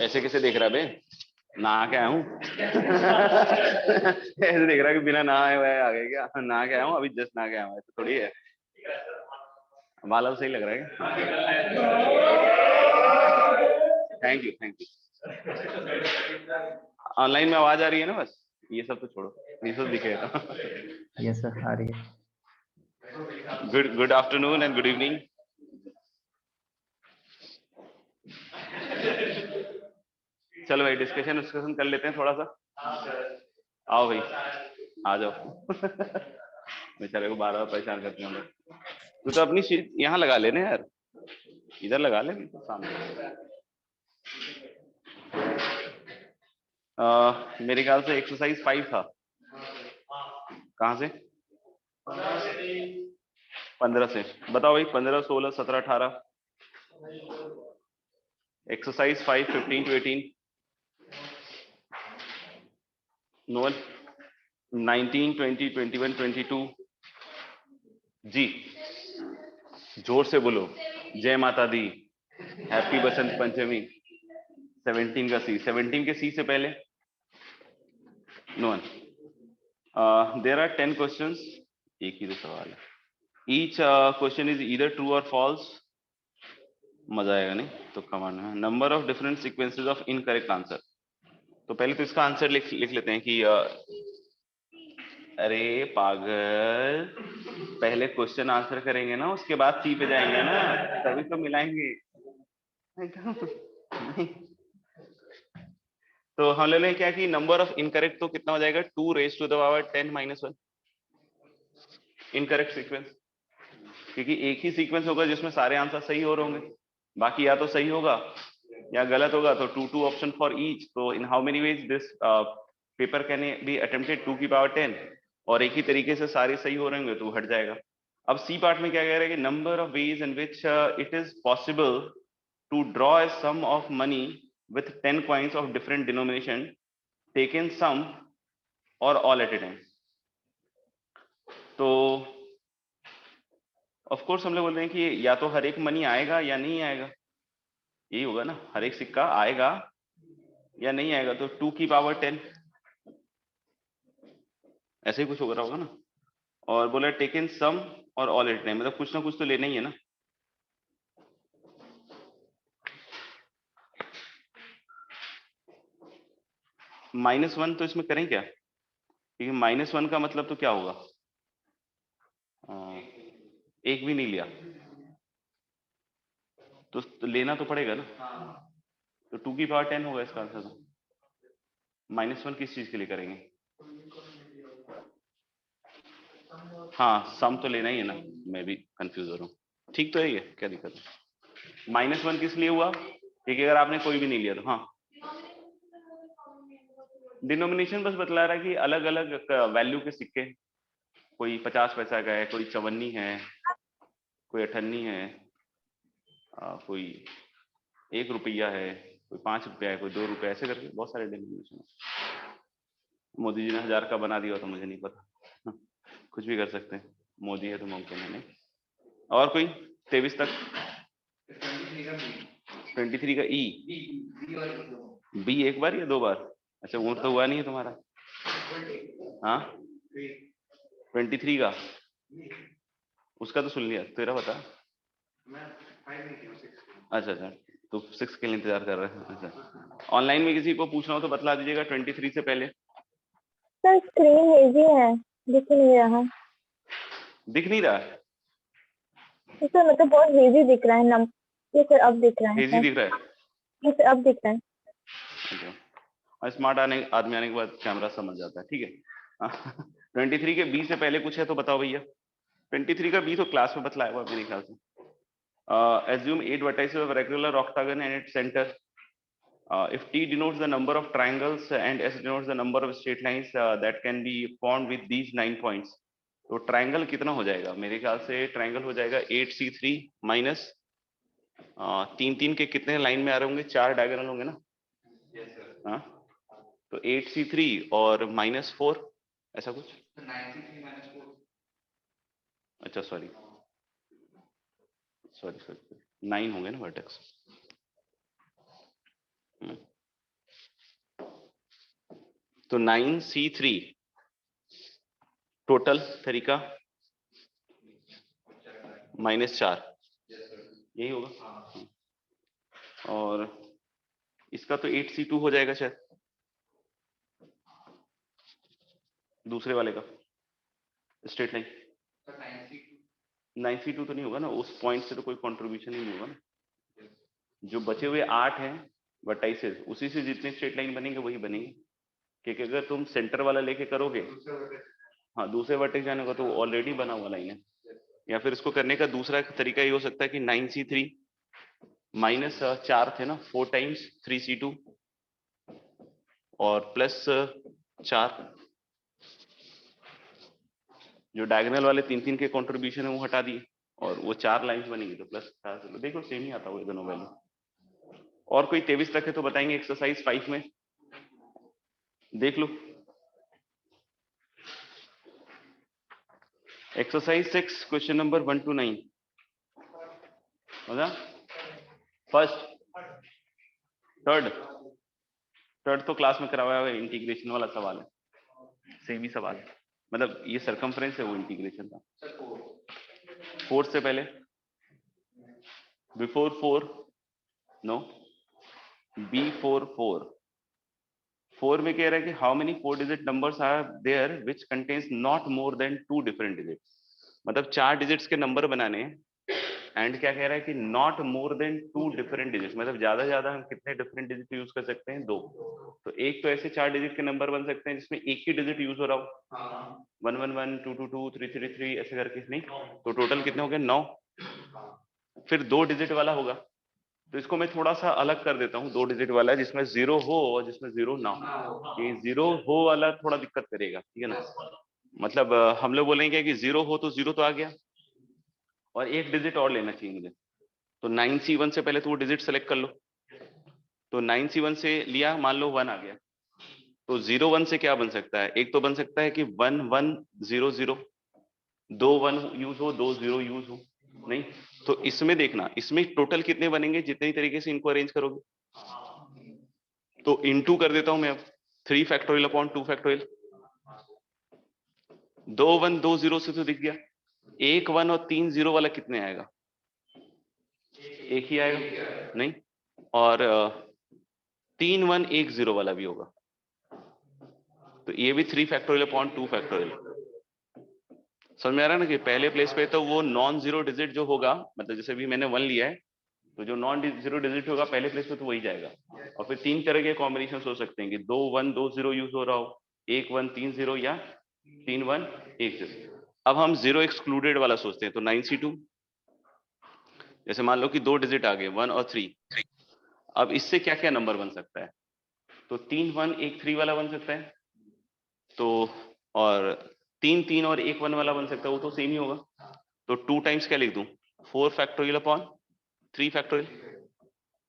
ऐसे कैसे देख रहा है बे? नहा के आया हूँ। ऐसे देख रहा है कि बिना नहाए हुए आ गए क्या? नहा के आया हूँ, अभी जस्ट नहा के आया हूँ, ऐसे थोड़ी है। बाल सही लग रहा है क्या? Thank you thank you. Online में आवाज आ रही है ना? बस ये सब तो छोड़ो, ये सब दिखेगा। यस सर, आ रही है। Good afternoon and good evening. चलो भाई डिस्कशन कर लेते हैं थोड़ा सा। आओ भाई, आ जाओ। बेचारे को बार बार परेशान करते हैं हम लोग। तू तो अपनी सीट यहाँ लगा लेने यार, इधर लगा ले सामने। मेरे ख्याल से एक्सरसाइज 5 था। कहाँ से? 15 से। बताओ भाई, 15, 16, 17, 18। Exercise 5, 15 to 18। No one. 19, 20, 21, 22। जी जोर से बोलो। जय माता दी, हैप्पी बसंत पंचमी। 17 का सी, 17 के सी से पहले no one. There are 10 questions. एक ही तो सवाल है। Each question is either true और फॉल्स। मजा आएगा नहीं तो कमाना है। Number of different sequences of incorrect answer. तो पहले तो इसका आंसर लिख लेते हैं कि अरे पागल, पहले क्वेश्चन आंसर करेंगे ना, उसके बाद सी पे जाएंगे ना, तभी तो मिलाएंगे। नहीं। तो हम ले लें क्या कि नंबर ऑफ इनकरेक्ट तो कितना हो जाएगा? 2 raised to the power 10 - 1 incorrect sequence. क्योंकि एक ही सीक्वेंस होगा जिसमें सारे आंसर सही हो रहे होंगे, बाकी या तो सही होगा या गलत होगा। तो 2 ऑप्शन फॉर ईच। तो in how many ways this paper can be attempted? 2 की पावर 10। और एक ही तरीके से सारे सही हो रहे होंगे तो हट जाएगा। अब सी पार्ट में क्या कह रहा है कि number of ways in which it is possible to draw a sum of money with 10 coins of different denomination taken some or all at a time। तो ऑफ कोर्स हम लोग बोल रहे हैं कि या तो हर एक मनी आएगा या नहीं आएगा, यही होगा ना, हर एक सिक्का आएगा या नहीं आएगा। तो 2 की पावर 10 ऐसे ही कुछ हो रहा होगा ना। और बोला टेकन सम और ऑल एट टाइम, मतलब कुछ ना कुछ तो लेना ही है ना। -1 तो इसमें करें क्या? क्योंकि -1 का मतलब तो क्या होगा? एक भी नहीं लिया तो लेना तो पड़ेगा ना। तो 2 की पावर 10 होगा इसका आंसर। तो -1 किस चीज के लिए करेंगे? हाँ सम तो लेना ही है ना। मैं भी कंफ्यूज हो रहा हूँ। ठीक तो है ये, क्या दिक्कत है? -1 किस लिए हुआ? क्योंकि अगर आपने कोई भी नहीं लिया तो हाँ, डिनोमिनेशन बस बतला रहा है कि अलग अलग वैल्यू के सिक्के। कोई 50 पैसा का है, कोई 54 है, कोई 98 है, कोई 1 रुपया है, कोई 5 रुपया है, कोई 2 रुपया, ऐसे करके बहुत सारे डिनोमिनेशन। मोदी जी ने 1000 का बना दिया तो मुझे नहीं पता। कुछ भी कर सकते हैं, मोदी है तो मुमकिन है नहीं। और कोई 23 तक? 23 का ई। बी एक बार या 2 बार? अच्छा ऊँट तो हुआ नहीं है तुम्हारा। हाँ 23 का उसका तो सुन लिया, तेरा बता। अच्छा अच्छा, तो 6 के लिए इंतजार कर रहे हैं। अच्छा ऑनलाइन में किसी को पूछना हो तो बतला दीजिएगा 23 से पहले। सर स्क्रीन हेजी है, दिख नहीं रहा। दिख नहीं रहा? सर मतलब बहुत हेजी दिख रहा है नम। ये सर अब दिख रहा है हेजी सर। दिख रहा है? ये सर अब दिख रहा है। अच्छा, स्मार्ट आदमी आने के बाद कैमरा समझ जाता है, ठीक है। 23 के बी से पहले कुछ है तो बताओ भैया। 23 का बी तो क्लास में बतलाया हुआ मेरे ख्याल से। assume 8 vertices of regular octagon and its center. If T denotes the number of triangles and S denotes the number of straight lines that can be formed with these 9 points, तो triangle कितना हो जाएगा? मेरे ख्याल से triangle हो जाएगा 8C3 minus 3 के कितने लाइन में आ रहे होंगे? 4 डायगोनल होंगे ना। हाँ तो 8C3 और -4 ऐसा कुछ। अच्छा सॉरी सॉरी 9 होंगे ना वर्टेक्स। तो 9C3 टोटल तरीका -4 यही होगा। और इसका तो 8C2 हो जाएगा शायद, दूसरे वाले का स्ट्रेट लाइन। 9C2 तो नहीं होगा ना, उस पॉइंट से तो कोई कंट्रीब्यूशन ही नहीं होगा ना। जो बचे हुए 8 हैं वर्टाइसेस, उसी से जितने स्ट्रेट लाइन बनेंगे वही बनेंगे, क्योंकि अगर तुम सेंटर वाला लेके करोगे, हाँ दूसरे वर्टेक्स जाने का तो ऑलरेडी बना हुआ लाइन है। या फिर इसको करने का दूसरा तरीका ये हो सकता है कि 9C3 -4 थे ना, 4 टाइम्स 3C2 और +4, जो डायगोनल वाले 3-3 के कंट्रीब्यूशन है वो हटा दिए और वो 4 लाइंस बनेंगी तो +4। चलो देखो सेम ही आता हुआ दोनों वैल्यू। और कोई 23 तक है तो बताएंगे एक्सरसाइज 5 में, देख लो। एक्सरसाइज 6 क्वेश्चन नंबर 1 to 9 होगा। फर्स्ट थर्ड तो क्लास में कराया हुआ है, इंटीग्रेशन वाला सवाल है, सेम ही सवाल है, मतलब ये सरकमफ्रेंस है, वो इंटीग्रेशन था। 4 से पहले, बिफोर 4 नो, बिफोर 4 में कह रहा है कि how many 4 digit numbers are there which contains not more than 2 different digits, मतलब 4 डिजिट्स के नंबर बनाने हैं। एंड क्या कह रहा है कि not more than 2 different digits, मतलब ज्यादा हम कितने डिफरेंट डिजिट यूज कर सकते हैं, 2। तो एक तो ऐसे 4 डिजिट के नंबर बन सकते हैं जिसमें एक ही डिजिट यूज हो रहा हो, 111, 222, 333 ऐसे करके, नहीं तो टोटल कितने हो गए, 9। फिर 2 डिजिट वाला होगा, तो इसको मैं थोड़ा सा अलग कर देता हूँ, 2 डिजिट वाला जिसमें 0 हो और जिसमें 0 ना हो। ये 0 हो वाला थोड़ा दिक्कत करेगा, ठीक है ना, मतलब हम लोग बोलेंगे कि 0 हो तो 0 तो आ गया, और एक डिजिट और लेना चाहिए मुझे। तो 9C1 से पहले तो वो डिजिट सेलेक्ट कर लो, तो 9C1 से लिया, मान लो 1 आ गया, तो 01 से क्या बन सकता है, एक तो बन सकता है कि 1100, 2 1 यूज हो, 2 0 यूज हो, नहीं तो इसमें देखना, इसमें टोटल कितने बनेंगे, जितनी तरीके से इनको अरेंज करोगे। तो इनटू कर देता हूं मैं अब, 3 फैक्टोरियल अपॉन 2 फैक्टोरियल, 2 1 2 0 से तो दिख गया, 1 1 और 3 0 वाला कितने आएगा, एक ही आएगा, नहीं, और 3 1 1 0 वाला भी होगा, तो ये भी 3 फैक्टोरियल अपॉन 2 फैक्टोरियल। समझ में आ रहा है ना कि पहले प्लेस पे तो वो नॉन जीरो डिजिट जो होगा, मतलब जैसे भी मैंने 1 लिया है, तो जो नॉन जीरो डिजिट होगा पहले प्लेस पे तो वही जाएगा। और फिर 3 तरह के कॉम्बिनेशन हो सकते हैं कि 2 1 2 0 यूज हो रहा हो, 1 1 3 0 या 3 1 1 0। अब हम 0 एक्सक्लूडेड वाला सोचते हैं, तो 9C2 जैसे मान लो कि 2 डिजिट आ गए 1 और 3, अब इससे क्या क्या नंबर बन सकता है, तो 3 1 1 3 वाला बन सकता है, तो और 3 3 और 1 1 वाला बन सकता है, वो तो सेम ही होगा। तो 2 टाइम्स क्या लिख दूं, 4 फैक्टोरियल अपॉन 3 फैक्टोरियल,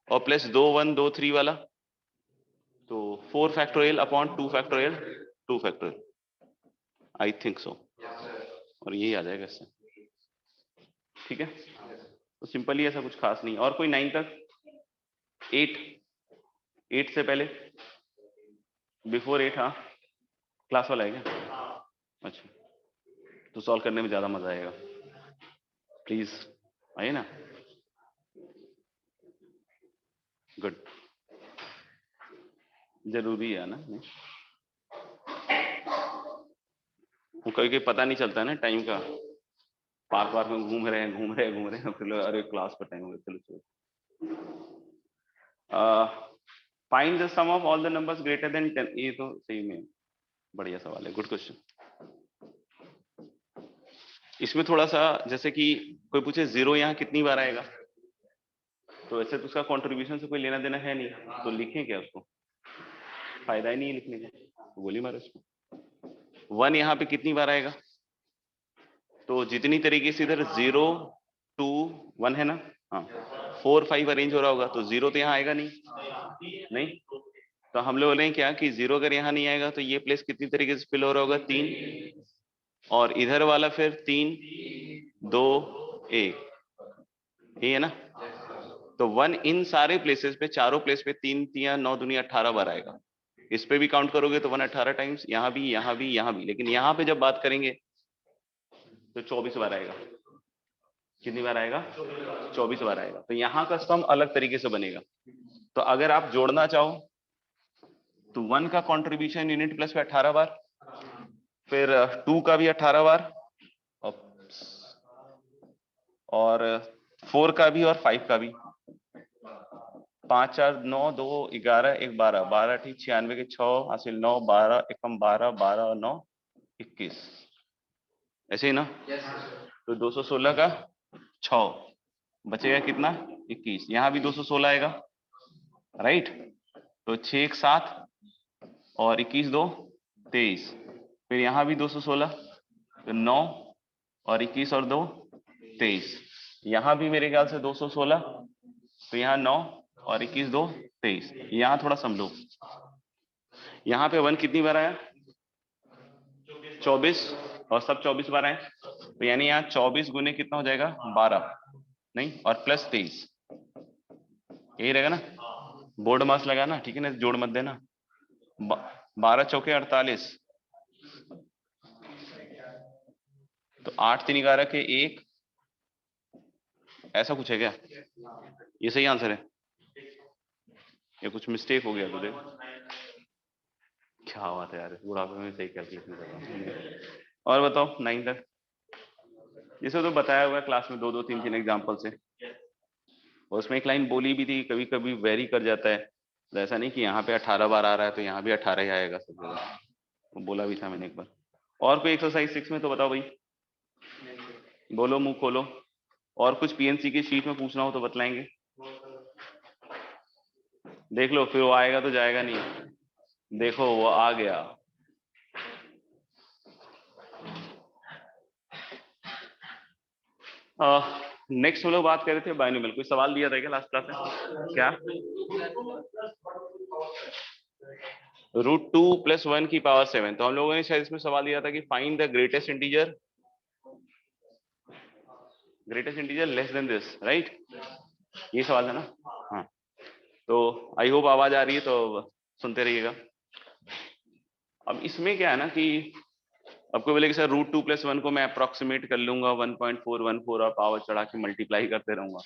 और प्लस 2 1 2 3 वाला, तो 4 factorial upon 2 factorial, 2 factorial, I think so, और यही आ जाएगा इससे, ठीक है। तो सिंपल ही, ऐसा कुछ खास नहीं। और कोई 9 तक, 8 से पहले, बिफोर 8, हाँ क्लास वाला है क्या, अच्छा, तो सॉल्व करने में ज्यादा मजा आएगा, प्लीज आइए ना, गुड, जरूरी है ना, वो कभी पता नहीं चलता है ना टाइम का, पार्क में घूम रहे हैं, फिर अरे क्लास का टाइम हो गया, चलो चलो। Find the sum of all the numbers greater than 10, ये तो सही में बढ़िया सवाल है, गुड क्वेश्चन। इसमें थोड़ा सा जैसे कि कोई पूछे 0 यहाँ कितनी बार आएगा, तो ऐसे तो उसका कंट्रीब्यूशन से कोई लेना देना है नहीं, तो लिखें क्या उसको, फायदा ही नहीं है लिखने का, तो गोली मारो उसको। 1 यहाँ पे कितनी बार आएगा, तो जितनी तरीके से इधर 0 2 1 है ना, हाँ 4 5 अरेंज हो रहा होगा, तो 0 तो यहाँ आएगा नहीं, तो हम लोग बोलेंगे क्या कि 0 अगर यहाँ नहीं आएगा तो ये प्लेस कितनी तरीके से फिल हो रहा होगा, 3, और इधर वाला फिर 3 2 1, ये है ना, तो 1 इन सारे प्लेसेस पे, चारों प्लेस पे 3 3 9 दुनिया 18 बार आएगा, इस पे भी काउंट करोगे तो 118 टाइम्स, यहाँ भी, यहाँ भी, यहाँ भी, लेकिन यहाँ पे जब बात करेंगे तो 24 बार आएगा। कितनी बार आएगा? 24 बार आएगा। तो यहाँ का सम अलग तरीके से बनेगा। तो अगर आप जोड़ना चाहो तो 1 का कंट्रीब्यूशन यूनिट प्लस पे 18 बार, फिर 2 का भी 18 बार, और 4 का भी और 5 का भी। 5 4 9 2 11 1 12, 12 ठीक 96 के 6 हासिल 9, 12 एकम 12, 12 और 9 21, ऐसे ही ना? तो 216 का 6 बचेगा कितना? 21। यहाँ भी 216 आएगा, राइट? तो 6 1 7 और 21 2 23, फिर यहाँ भी 216, तो 9 और 21 और 2 23, यहाँ भी मेरे ख्याल से 216, तो यहाँ 9 और 21 2 23। यहाँ थोड़ा समझो, यहाँ पे 1 कितनी बार आया? 24, और सब 24 बार आए, तो यानी यहाँ 24 गुने कितना हो जाएगा? 12, नहीं, और प्लस 23, यही रहेगा ना? बोर्ड मास लगा ना, ठीक है ना, जोड़ मत देना। 12 चौके 48, तो 8 3 11 के 1, ऐसा कुछ है क्या? ये सही आंसर है? ये कुछ मिस्टेक हो गया तुझे? क्या बात है यार, बुढ़ापे में सही कैलकुलेशन कर रहा हूं। और बताओ 9 तक, जिसे तो बताया हुआ है क्लास में 2 2 3 3 एग्जाम्पल से, और उसमें एक लाइन बोली भी थी, कभी कभी वेरी कर जाता है, तो ऐसा नहीं कि यहाँ पे 18 बार आ रहा है तो यहाँ भी 18 ही आएगा सब जगह, वो बोला भी था मैंने एक बार। और कोई एक्सरसाइज 6 में तो बताओ भाई, बोलो, मुंह खोलो। और कुछ पीएनसी की शीट में पूछना हो तो बतलाएंगे, देख लो, फिर वो आएगा तो जाएगा नहीं। देखो वो आ गया। नेक्स्ट हम लोग बात कर रहे थे बाइनोमियल। कोई सवाल दिया था क्या लास्ट क्लास में? क्या? √2 + 1 की पावर 7। तो हम लोगों ने शायद इसमें सवाल दिया था कि find the greatest integer less then this, right? ये सवाल है ना? हाँ, तो आई होप आवाज आ रही है, तो सुनते रहिएगा। अब इसमें क्या है ना कि आपको बोले कि सर √2 + 1 को मैं अप्रोक्सीमेट कर लूंगा 1.414 और पावर चढ़ा के मल्टीप्लाई करते रहूंगा।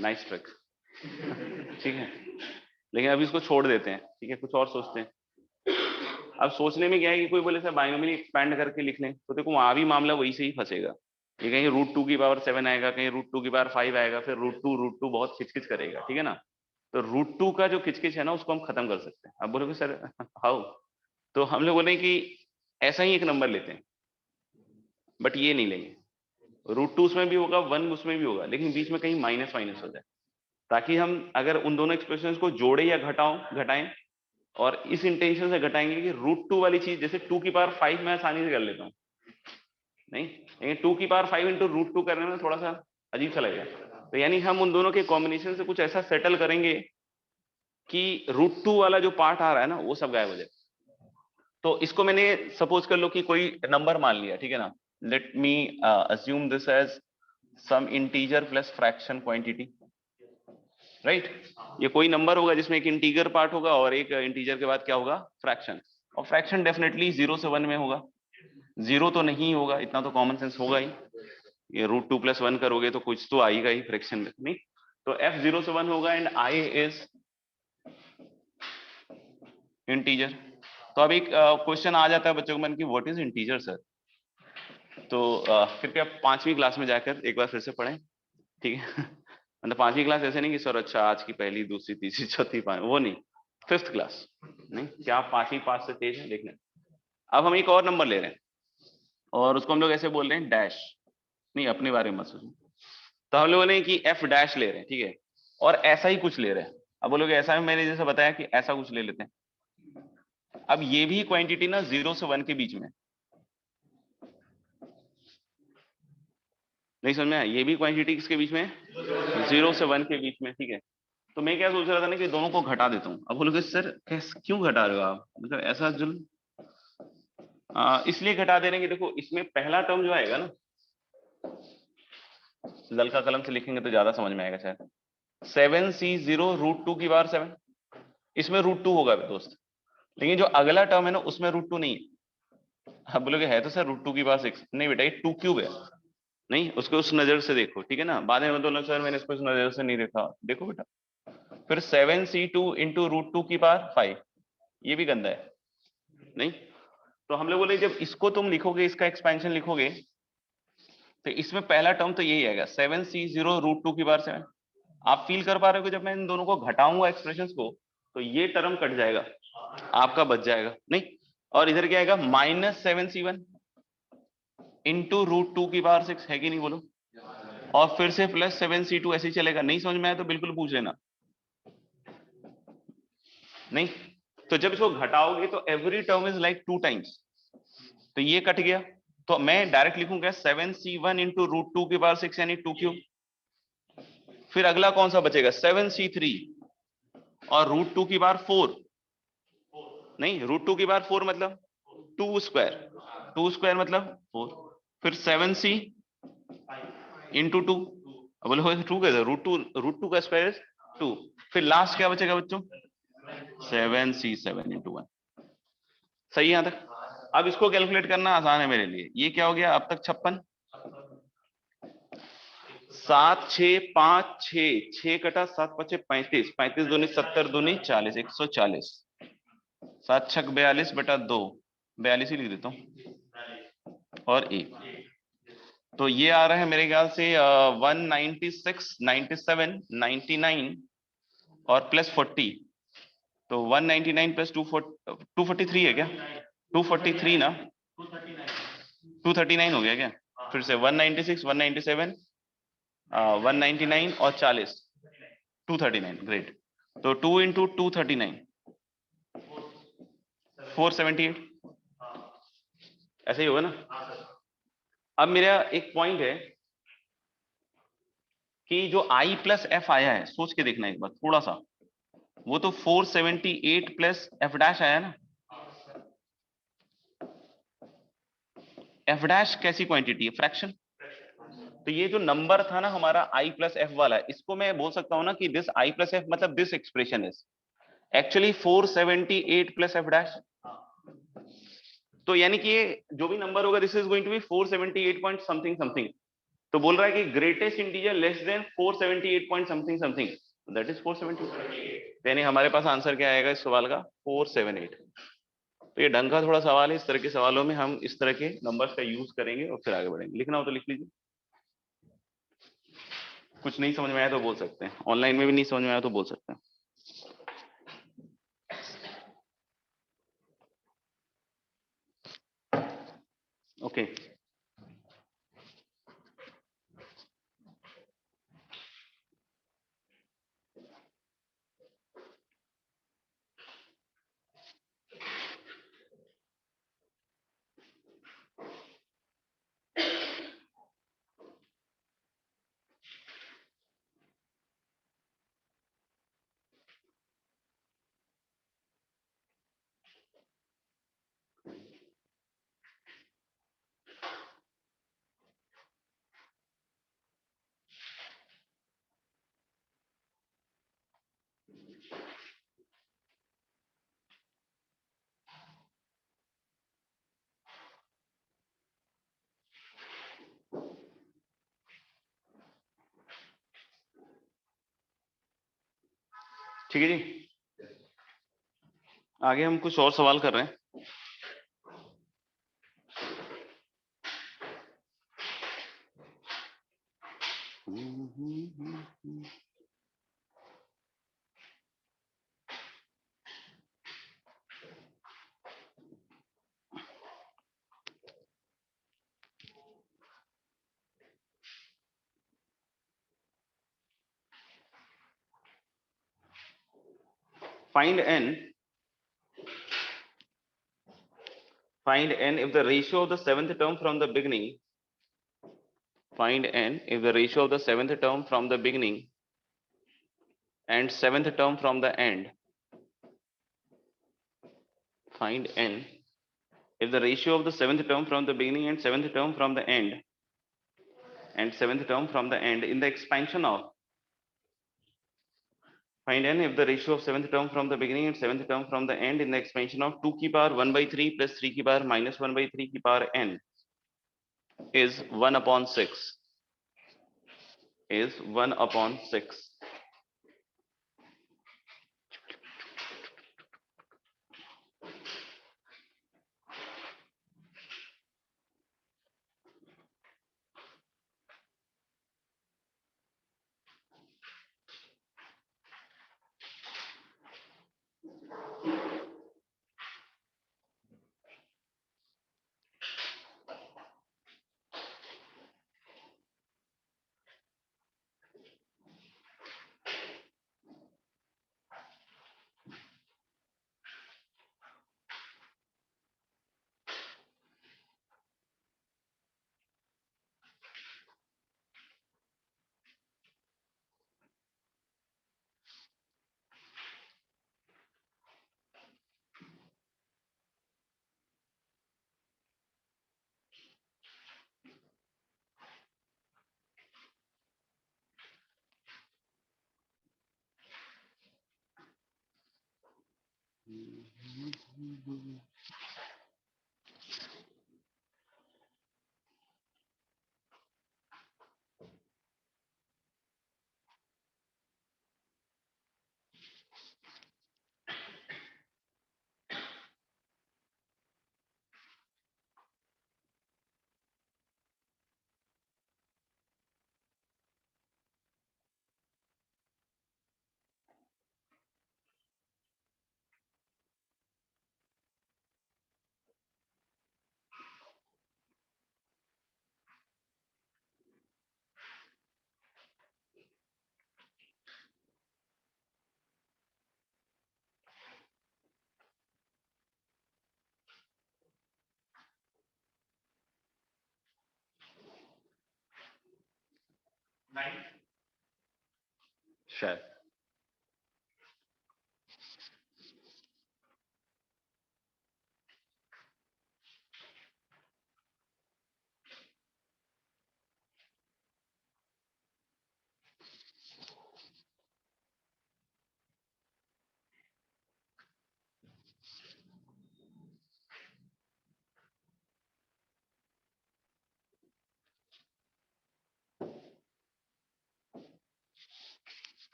नाइस ट्रिक, ठीक है, लेकिन अभी इसको छोड़ देते हैं, ठीक है, कुछ और सोचते हैं। अब सोचने में क्या है कि कोई बोले सर बाइनोमियल एक्सपैंड करके लिख लें, तो देखो वहां भी मामला वही से ही फंसेगा। ये कहीं √2 की पावर 7 आएगा, कहीं √2 की पावर 5 आएगा, फिर √2 बहुत खिचकिच करेगा, ठीक है ना? तो √2 का जो खिचकिच है ना, उसको हम खत्म कर सकते हैं। अब बोलोगे सर हाउ? तो हम लोग बोले कि ऐसा ही एक नंबर लेते हैं, बट ये नहीं लेंगे। √2 उसमें भी होगा, 1 उसमें भी होगा, लेकिन बीच में कहीं माइनस माइनस हो जाए, ताकि हम अगर उन दोनों एक्सप्रेशन को जोड़े या घटाएं, और इस इंटेंशन से घटाएंगे कि √2 वाली चीज, जैसे 2 की पावर 5 मैं आसानी से कर लेता हूँ, नहीं, लेकिन 2 की पावर 5 इंटू √2 करने में थोड़ा सा अजीब सा लगेगा। तो यानी हम उन दोनों के कॉम्बिनेशन से कुछ ऐसा सेटल करेंगे कि √2 वाला जो पार्ट आ रहा है ना, वो सब गायब हो जाए। तो इसको मैंने सपोज कर लो कि कोई नंबर मान लिया, ठीक है ना? Let me assume this as some integer plus fraction quantity, right? ये कोई नंबर होगा जिसमें एक इंटीजर पार्ट होगा और एक इंटीजर के बाद क्या होगा? फ्रैक्शन। और फ्रैक्शन डेफिनेटली 0 से 1 में होगा, 0 तो नहीं होगा, इतना तो कॉमन सेंस होगा ही। ये √2 + 1 करोगे तो कुछ तो आएगा ही फ्रैक्शन में, नहीं? तो f 0 से 1 होगा एंड i इज इंटीजर। तो अब एक क्वेश्चन आ जाता है बच्चों के मन की, व्हाट इज इंटीजर सर? तो कृपया 5वीं क्लास में जाकर एक बार फिर से पढ़ें, ठीक है? मतलब 5वीं क्लास ऐसे नहीं कि सर अच्छा आज की पहली दूसरी तीसरी चौथी वो नहीं, 5th क्लास। नहीं, क्या आप 5वीं पास से तेज है देखने? अब हम एक और नंबर ले रहे हैं और उसको हम लोग ऐसे बोल रहे हैं डैश, नहीं अपने बारे में मत सोचो। तो हम लोगों ने कि f डैश ले रहे हैं, ठीक है, और ऐसा ही कुछ ले रहे हैं। अब बोलोगे ऐसा मैंने जैसे बताया कि ऐसा कुछ ले लेते हैं। अब ये भी क्वांटिटी ना 0 से 1 के बीच में, नहीं समझ में आया? ये भी क्वांटिटी किसके बीच में? 0 से 1 के बीच में, ठीक है। तो मैं क्या सोच रहा था ना कि दोनों को घटा देता हूँ। अब बोलोगे सर क्यों घटा रहे हो आप, मतलब ऐसा जुल्म? इसलिए घटा दे रहे हैं कि देखो इसमें पहला टर्म जो आएगा ना, ललका कलम से लिखेंगे तो ज्यादा समझ में आएगा शायद। 7c0 √2 की पावर 7, इसमें √2 होगा दोस्त, लेकिन जो अगला टर्म है ना उसमें √2 नहीं है। आप बोलोगे है तो सर √2 की पावर 6, नहीं बेटा ये 2 क्यूब है, नहीं उसको उस नजर से देखो, ठीक है ना। बाद में बोलो सर मैंने इसको इस नजर से नहीं देखा, देखो बेटा। फिर 7c2 इंटू √2 की पावर 5, ये भी गंदा है, नहीं। तो हम लोग बोले जब इसको तुम लिखोगे, इसका एक्सपेंशन लिखोगे, तो इसमें पहला टर्म तो यही आएगा 7c0 √2 की पावर 7। आप फील कर पा रहे हो कि जब मैं इन दोनों को घटाऊंगा एक्सप्रेशंस को, तो ये टर्म कट जाएगा, आपका बच जाएगा, नहीं। और इधर क्या आएगा -7c1 इंटू √2 की पावर 6, है कि नहीं बोलो। और फिर से +7c2, ऐसे ही चलेगा। नहीं समझ में आया तो बिल्कुल पूछ लेना, नहीं। तो जब इसको घटाओगे तो every term is like 2 times, तो ये कट गया, तो मैं डायरेक्ट लिखूंगा 7c1 इंटू √2 की पावर 6 यानी 2 क्यूब। फिर अगला कौन सा बचेगा 7c3 और √2 की पावर 4, नहीं √2 की पावर 4 मतलब 2 स्क्वायर, 2 स्क्वायर मतलब 4। फिर 7c इंटू 2, बोलो 2 कैसे, √2 का स्क्वायर इज 2। फिर लास्ट क्या बचेगा बच्चों 7c7 इंटू 1। सही है यहां तक। अब इसको कैलकुलेट करना आसान है मेरे लिए। ये क्या हो गया अब तक 56, 7 6 5 6, 6 कटा 7 5 35, 35 दूनी 70 दूनी 40, 140, 7 छक 42 बटा 2, 42 ही लिख देता हूं और 1। तो ये आ रहा है मेरे ख्याल से 196, 97, 99 और +40, तो 199 प्लस 243 है क्या, 243 ना, 239 हो गया क्या। फिर से 196, 197, 199 और 40, 239, ग्रेट। तो 2 इंटू 239, 478, ऐसे ही होगा ना। अब मेरा एक पॉइंट है कि जो I प्लस F आया है, सोच के देखना एक बार थोड़ा सा, वो तो 478 प्लस F डैश आया ना। F डैश कैसी क्वांटिटी है, फ्रैक्शन। तो ये जो नंबर था ना हमारा I प्लस F वाला, इसको मैं बोल सकता हूं ना कि दिस I प्लस F मतलब this expression is actually 478 plus F dash. तो यानी कि ये जो भी नंबर होगा this is going to be 478 point something something. तो बोल रहा है कि greatest integer less than 478 point something something, that is 478। यानी हमारे पास आंसर क्या आएगा इस सवाल का 478। तो ये ढंग का थोड़ा सवाल है, इस तरह के सवालों में हम इस तरह के नंबर्स का यूज करेंगे और फिर आगे बढ़ेंगे। लिखना हो तो लिख लीजिए, कुछ नहीं समझ में आया तो बोल सकते हैं, ऑनलाइन में भी नहीं समझ में आया तो बोल सकते हैं। ओके ठीक है जी, आगे हम कुछ और सवाल कर रहे हैं। Find n if the ratio of the seventh term from the beginning. Find n if the ratio of the seventh term from the beginning and seventh term from the end. Find n if the ratio of the seventh term from the beginning and seventh term from the end and seventh term from the end in the expansion of Find n if the ratio of seventh term from the beginning and seventh term from the end in the expansion of 2 की power 1/3 plus 3 की power minus 1/3 की power n is 1/6 is 1/6. शायद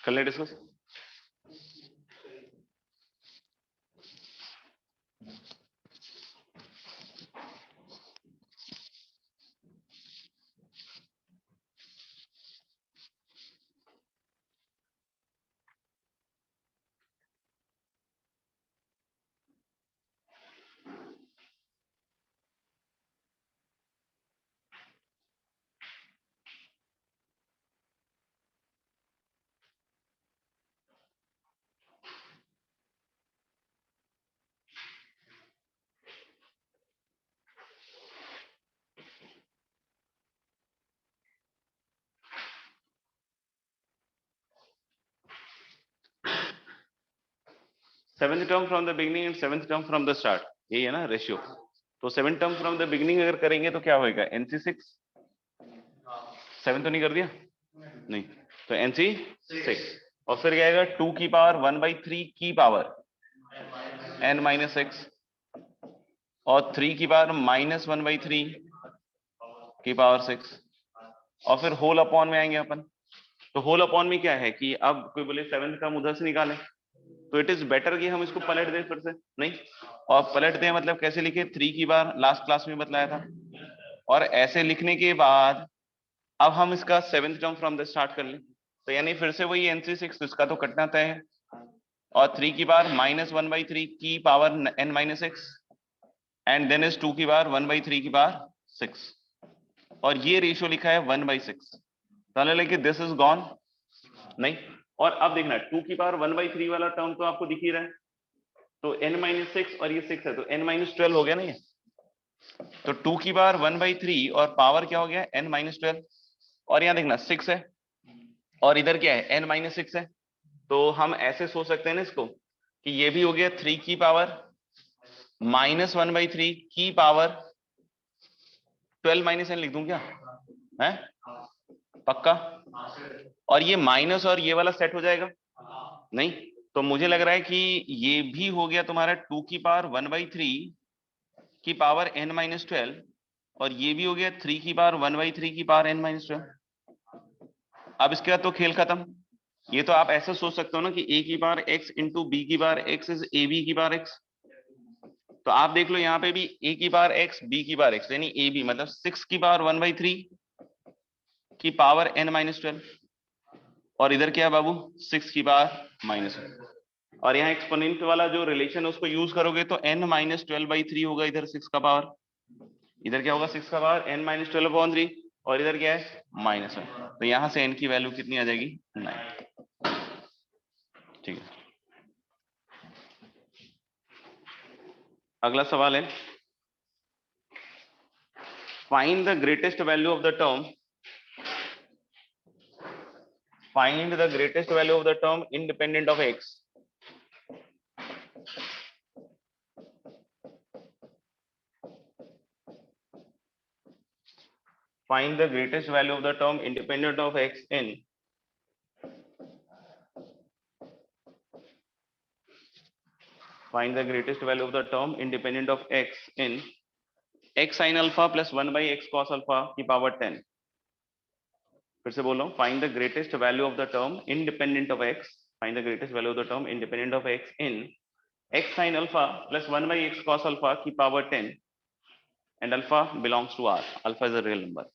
कर ले discuss. Seventh term from the beginning and seventh term from the start, यही है ना ratio. तो seventh term from the beginning अगर करेंगे तो क्या होएगा, NC6 7 तो नहीं कर दिया, नहीं, तो NC6 और फिर क्या आएगा 2 की पावर 1/3 की पावर n-6 और 3 की पावर -1/3 की पावर 6 और फिर होल अपॉन में आएंगे अपन। तो होल अपॉन में क्या है कि अब कोई बोले सेवेंथ टर्म उधर से निकालें, तो इट इज बेटर कि हम इसको पलट दें फिर से, नहीं, और पलट दें मतलब कैसे लिखे, 3 की बार लास्ट क्लास में बतलाया था, और ऐसे लिखने के बाद अब हम इसका seventh term from the start कर लें, तो यानी फिर से वही NC6, इसका तो कटना तय है, और 3 की बार -1/3 की power n-6 and then is 2 की बार 1/3 की पावर 6, और ये रेशियो लिखा है 1/6, तो लेकिन दिस इज गॉन, नहीं, और अब देखना 2 की पावर 1/3 वाला टर्म तो आपको दिख ही रहा है, तो n-6 और ये 6 है तो n-12 हो गया ना ये, तो 2 की पावर 1/3 और पावर क्या हो गया n-12, और यहाँ देखना 6 है और इधर क्या है n-6 है, तो हम ऐसे सोच सकते हैं ना इसको कि ये भी हो गया 3 की पावर -1/3 की पावर 12 - n लिख दूं क्या है, पक्का? और ये माइनस और ये वाला सेट हो जाएगा? नहीं, तो मुझे लग रहा है कि ये भी हो गया तुम्हारा 2 की पावर 1/3 की पावर n-12, और ये भी हो गया 3 की पावर 1/3 की पावर n-12। अब इसके बाद तो खेल खत्म। ये तो आप ऐसे सोच सकते हो ना कि a की पावर x इंटू बी की पावर x इज ab की पावर x। तो आप देख लो यहाँ पे भी a की पावर x b की पावर x, यानी ab मतलब 6 की पावर 1/3 की पावर n-12, और इधर क्या है बाबू, 6 की पावर -1। और यहाँ एक्सपोनेंट वाला जो रिलेशन है उसको यूज करोगे तो n-12/3 होगा, इधर 6 का पावर, इधर क्या होगा 6 का पावर n-12/3, और इधर क्या है -1। तो यहाँ से n की वैल्यू कितनी आ जाएगी, 9। ठीक है, अगला सवाल है, find the greatest value of the term, find the greatest value of the term independent of x। Find the greatest value of the term independent of x in find the greatest value of the term independent of x in x sin alpha plus 1/x cos alpha की power 10। फिर से बोल रहा हूँ, find the greatest value of the term independent of x, find the greatest value of the term independent of x in x sin alpha plus 1/x cos alpha की power 10 and alpha belongs to R, alpha is a real number।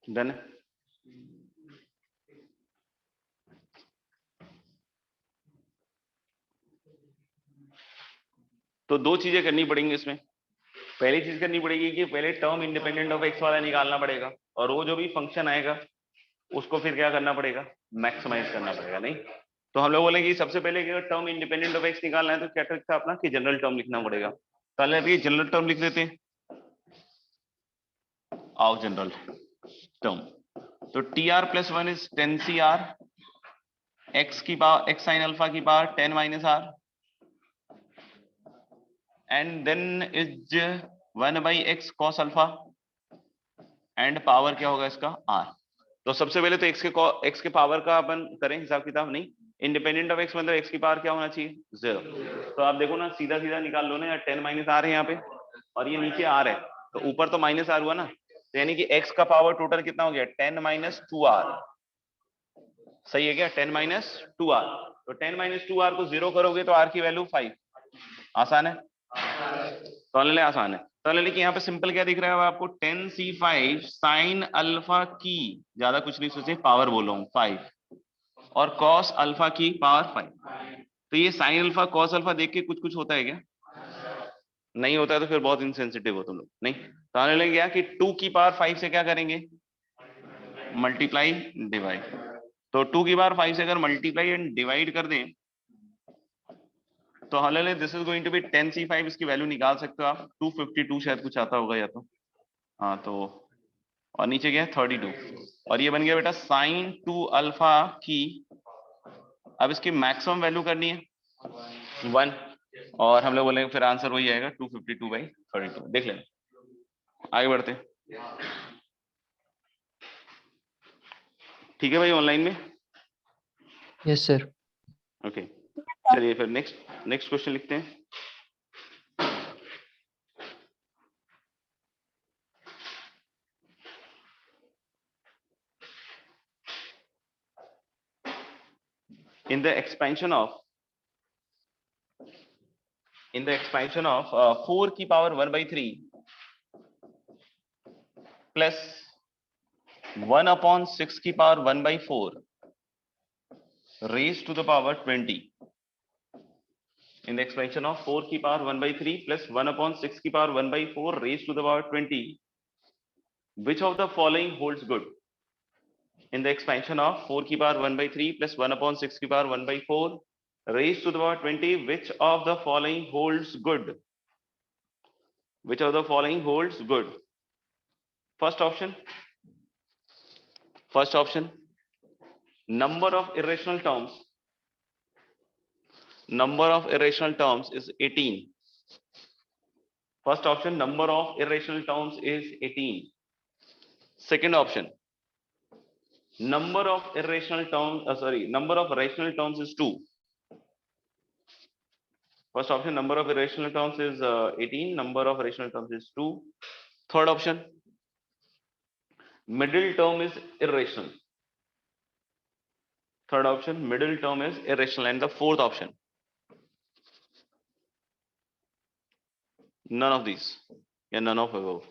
Done. तो दो चीजें करनी पड़ेंगी इसमें। पहली चीज करनी पड़ेगी कि पहले टर्म इंडिपेंडेंट ऑफ एक्स वाला निकालना पड़ेगा, और वो जो भी फंक्शन आएगा उसको फिर क्या करना पड़ेगा, मैक्सिमाइज करना पड़ेगा। नहीं तो हम लोग बोलेंगे सबसे पहले कि टर्म इंडिपेंडेंट ऑफ एक्स निकालना है तो क्या ट्रिक था अपना कि जनरल टर्म लिखना पड़ेगा। पहले जनरल टर्म लिख देते हैं, आओ जनरल टर्म। तो T R plus 1 is 10 CR x की पावर एक्स साइन अल्फा की power 10 - R and then is 1/x cos alpha and power क्या होगा इसका R। तो सबसे पहले तो x के पावर का अपन करें हिसाब किताब। नहीं, इंडिपेंडेंट ऑफ x मतलब x की पावर क्या होना चाहिए, 0। तो आप देखो ना, सीधा सीधा निकाल लो ना, 10 - R है यहाँ पे और ये नीचे R है, तो ऊपर तो -R हुआ ना, तो यानी कि x का पावर टोटल कितना हो गया, 10 - 2R। सही है क्या, 10 - 2R। तो 10 - 2R को 0 करोगे तो R की वैल्यू 5। आसान है, तो ले आसान है। तो ले कि यहाँ पे सिंपल क्या दिख रहा है आपको, 10C5 साइन अल्फा की, ज्यादा कुछ नहीं सोचे, पावर बोलो 5 और कॉस अल्फा की पावर 5। तो ये साइन अल्फा कॉस अल्फा देख के कुछ कुछ होता है क्या, नहीं होता है तो फिर बहुत इनसेंसिटिव हो तुम लोग। नहीं तो आने लगे क्या कि 2 की पावर 5 से क्या करेंगे, मल्टीप्लाई डिवाइड। तो 2 की पावर 5 से अगर मल्टीप्लाई एंड डिवाइड कर दें तो हाल this is going to be 10C5, इसकी वैल्यू निकाल सकते हो आप, 252 शायद कुछ आता होगा या तो, हाँ तो, और नीचे क्या है 32, और ये बन गया बेटा साइन 2 अल्फा की। अब इसकी मैक्सिमम वैल्यू करनी है 1, और हम लोग बोलेंगे फिर आंसर वही आएगा 252/32। देख लेना, आगे बढ़ते हैं। ठीक है भाई, ऑनलाइन में। Yes sir. ओके, चलिए फिर नेक्स्ट क्वेश्चन लिखते हैं। in the expansion of 4 की पावर 1/3 प्लस 1/6 की power 1/4 raised to the power 20, in the expansion of 4 की पावर 1/3 plus 1/6 की power 1/4 raised to the power 20, which of the following holds good? In the expansion of 4 की power 1/3 plus 1/6 की power 1/4 raised to the power 20, which of the following holds good? Which of the following holds good? First option, number of irrational terms is 18. First option, number of irrational terms is 18. Second option, number of rational terms is 2. First option, number of irrational terms is 18, number of rational terms is 2. Third option, middle term is irrational. Third option, middle term is irrational. And the fourth option, none of these, yeah, none of above.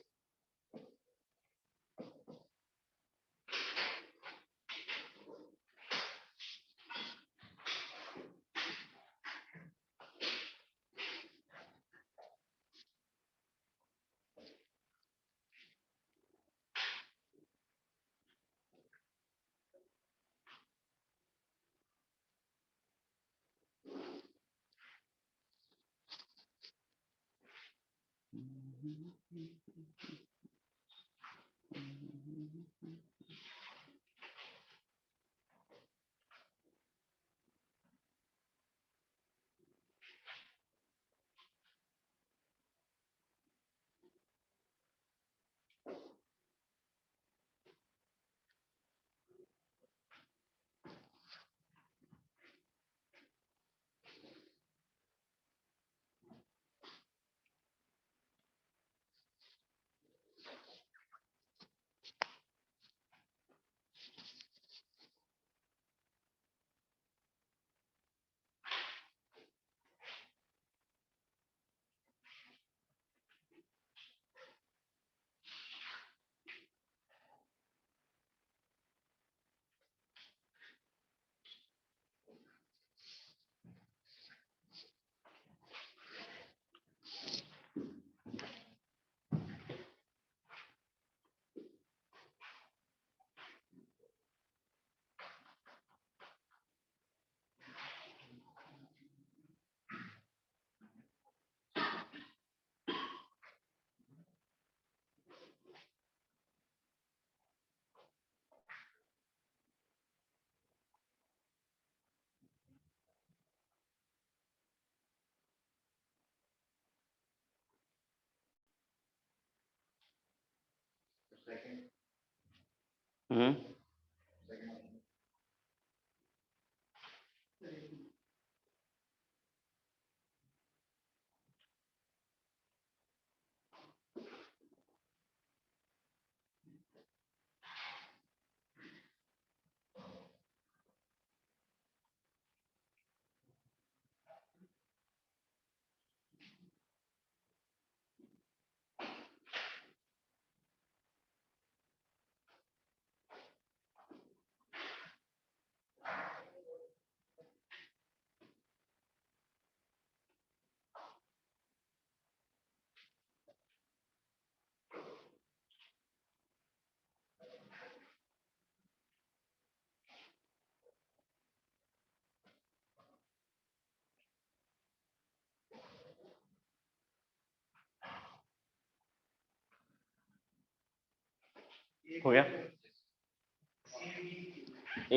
हो गया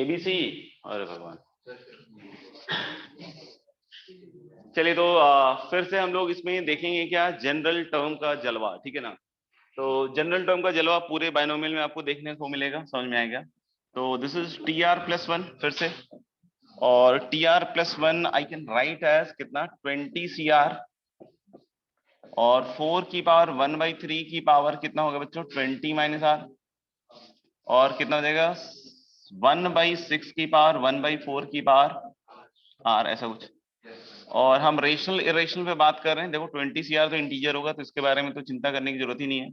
ABC? अरे भगवान, चलिए तो फिर से हम लोग इसमें देखेंगे क्या जनरल टर्म का जलवा, ठीक है ना। तो जनरल टर्म का जलवा पूरे बाइनोमियल में आपको देखने को मिलेगा, समझ में आएगा। तो this is T R plus one फिर से, और T R plus one I can write as कितना 20 सी आर, और 4 की पावर 1/3 की पावर कितना होगा बच्चों 20 माइनस आर, और कितना हो जाएगा 1/6 की पावर 1/4 की पावर आर, ऐसा कुछ। और हम रेशनल इरेशनल पे बात कर रहे हैं। देखो 20 सी आर तो इंटीजर होगा, तो इसके बारे में तो चिंता करने की जरूरत ही नहीं है।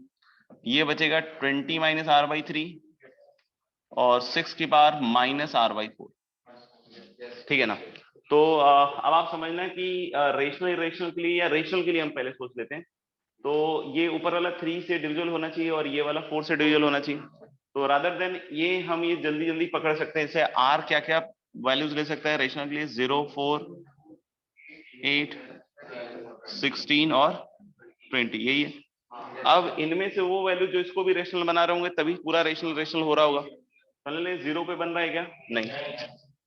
ये बचेगा 20 माइनस r/3 और 6 की पावर माइनस r/4, ठीक है ना। तो अब आप समझना कि रेशनल इरेशनल के लिए या रेशनल के लिए हम पहले सोच लेते हैं। तो ये ऊपर वाला 3 से डिविजिबल होना चाहिए और ये वाला 4 से डिविजिबल होना चाहिए। तो रादर देन ये हम ये जल्दी जल्दी पकड़ सकते हैं। जैसे r क्या क्या वैल्यूज ले सकता है रेशनल के लिए, 0, 4, 8, 16 और 20, यही है। अब इनमें से वो वैल्यू जो इसको भी रेशनल बना रहे होंगे तभी पूरा रेशनल रेशनल हो रहा होगा। पहले 0 पे बन रहा है क्या? नहीं।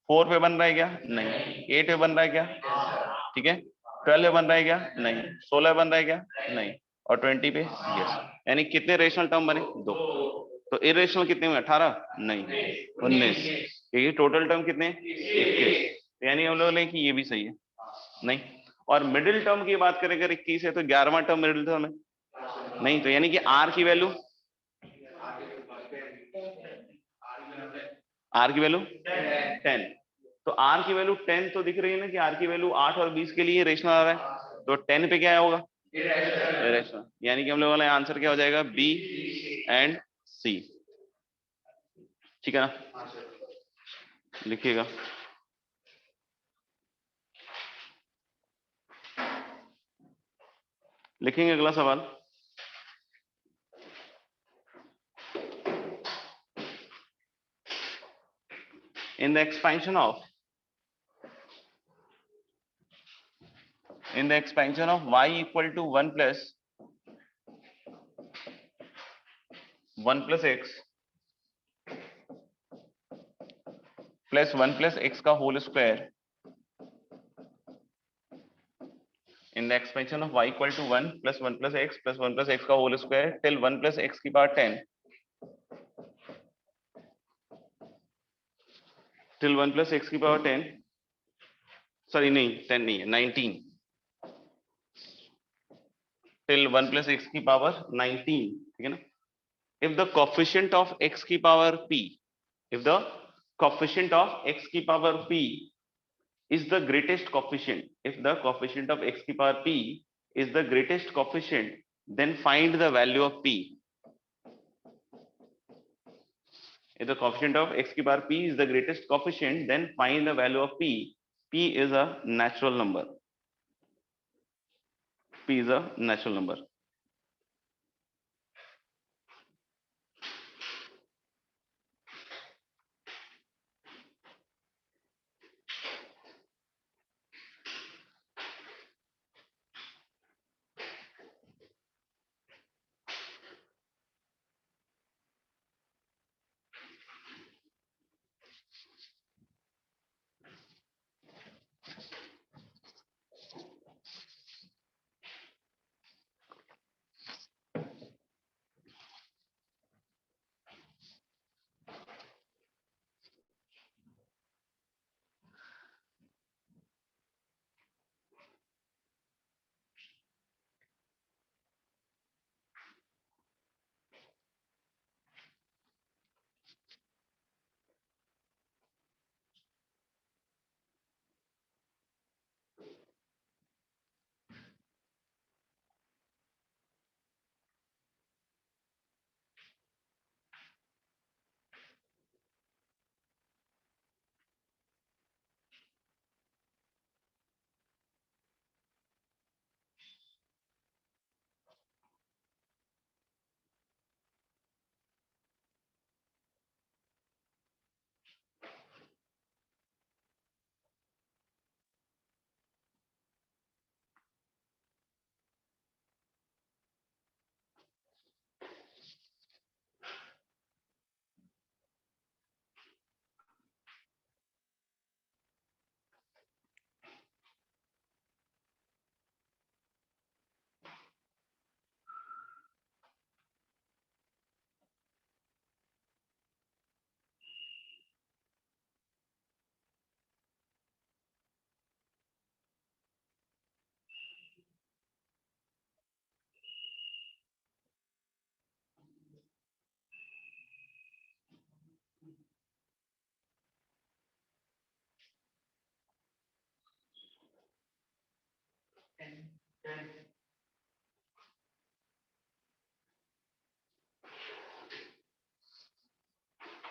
4 पे बन रहा है क्या? नहीं। 8 पे बन रहा है क्या? ठीक है। 12 पे बन रहा है क्या? नहीं। 16 बन रहा है क्या? नहीं। और 20 पे यस। यानी कितने रेशनल टर्म बने? 2। तो इरेशनल कितने हुए? 18? नहीं, 19। ये टोटल टर्म कितने? 21। यानी हम लोग लें कि ये भी सही है। नहीं। और मिडिल टर्म की बात करें अगर 21 है तो 11वां टर्म मिडिल टर्म है। नहीं, तो यानी कि r की वैल्यू 10। तो r की वैल्यू 10 तो दिख रही है ना कि r की वैल्यू 8 और 20 के लिए रेशनल आ रहा है। तो 10 पे क्या होगा? इरेशनल। यानी कि हम लोग वाला आंसर क्या हो जाएगा? बी एंड सी, ठीक है ना। लिखिएगा। लिखेंगे अगला सवाल। in the expansion of y equal to 1 plus x plus 1 plus x का whole square, in the expansion of y equal to 1 plus 1 plus x plus 1 plus x का whole square till 1 plus x की power 10, till 1 plus x की power 10, sorry नहीं 10 नहीं है 19, till 1 plus x की power 19, ठीक है ना। if the coefficient of x की power p, if the coefficient of x की power p is the greatest coefficient, if the coefficient of x की power p is the greatest coefficient, then find the value of p. If the coefficient of x की power p is the greatest coefficient, then find the value of p. p is a natural number. p is a natural number.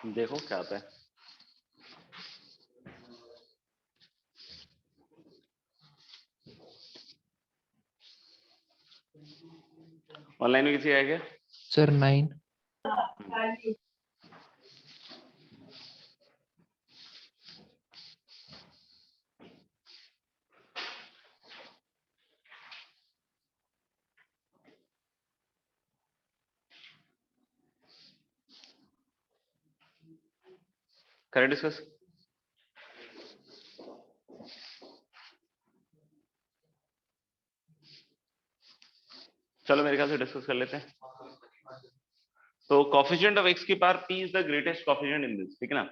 देखो क्या आता है। Online में किसी आया क्या? Sir 9। करें डिस्कस। चलो मेरे ख्याल से डिस्कस कर लेते हैं। तो कोफिशिएंट ऑफ x की power p is the greatest coefficient in this, ठीक है ना।